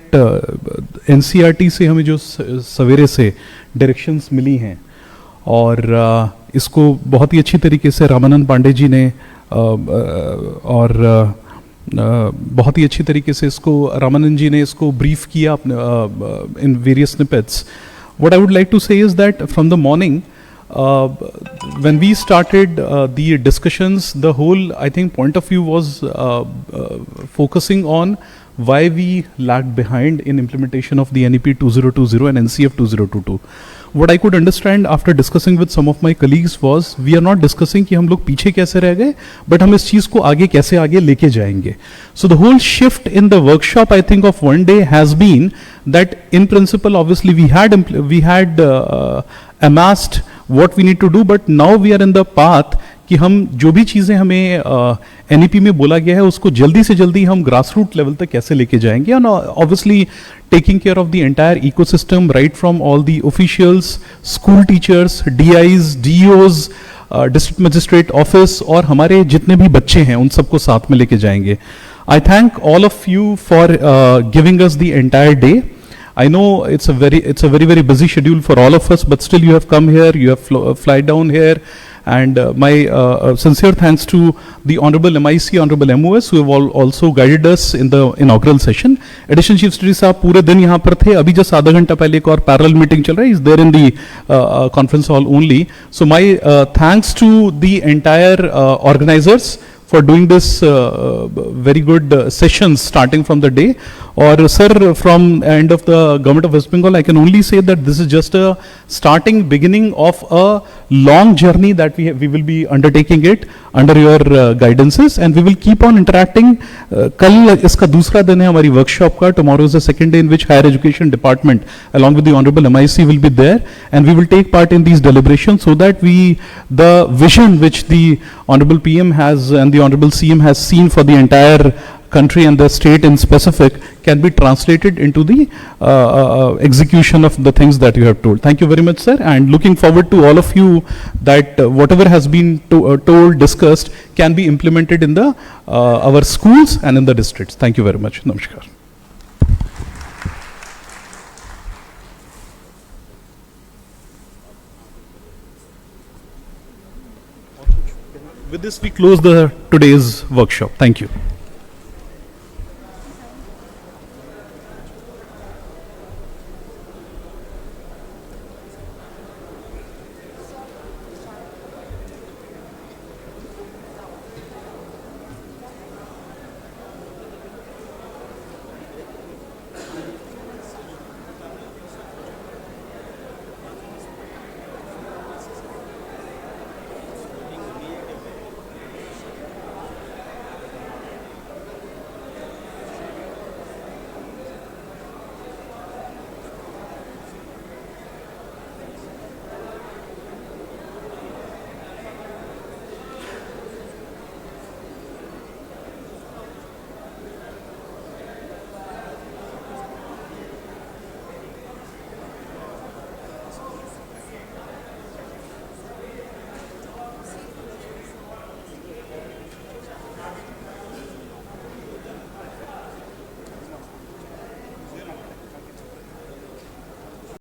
NCERT से हमें जो सवेरे से directions मिली हैं और इसको बहुत ही अच्छी तरीके से रामानंद पांडे जी ने और बहुत ही अच्छी तरीके से इसको रामानंद जी ने इसको ब्रीफ किया in various snippets. What I would like to say is that from the morning, when we started the discussions, the whole, I think, point of view was focusing on why we lagged behind in implementation of the NEP 2020 and NCF 2022. What I could understand after discussing with some of my colleagues was we are not discussing कि हम लोग पीछे कैसे रह गए, but हम इस चीज़ को आगे कैसे आगे लेके जाएंगे. So the whole shift in the workshop, I think, of one day has been that in principle, obviously we had amassed what we need to do, but now we are in the path कि हम जो भी चीज़ें हमें NEP में बोला गया है उसको जल्दी से जल्दी हम grassroots level तक कैसे लेके जाएंगे, and obviously taking care of the entire ecosystem, right from all the officials, school teachers, DIs, DEOs, district magistrate office और हमारे जितने भी बच्चे हैं उन सबको साथ में लेके जाएंगे. I thank all of you for giving us the entire day. I know it's a very busy schedule for all of us, but still you have come here, you have fly down here, and my sincere thanks to the Honorable MIC, Honorable MOS, who have also guided us in the inaugural session. Additional Chief Secretary साहब पूरे दिन यहाँ पर थे, अभी just आधा घंटा पहले एक और parallel meeting चल रहा है, is there in the conference hall only. So my thanks to the entire organizers for doing this very good sessions starting from the day. Or sir, from end of the Government of West Bengal, I can only say that this is just a beginning of a long journey that we will be undertaking it under your guidances, and we will keep on interacting. कल इसका दूसरा दिन है हमारी workshop का. Tomorrow is the second day in which Higher Education Department along with the Honorable MIC will be there, and we will take part in these deliberations so that the vision which the Honorable PM has and the Honorable CM has seen for the entire country and the state in specific can be translated into the execution of the things that you have told. Thank you very much, sir, and looking forward to all of you that whatever has been told, discussed, can be implemented in the our schools and in the districts. Thank you very much. Namaskar. With this, we close the today's workshop. Thank you.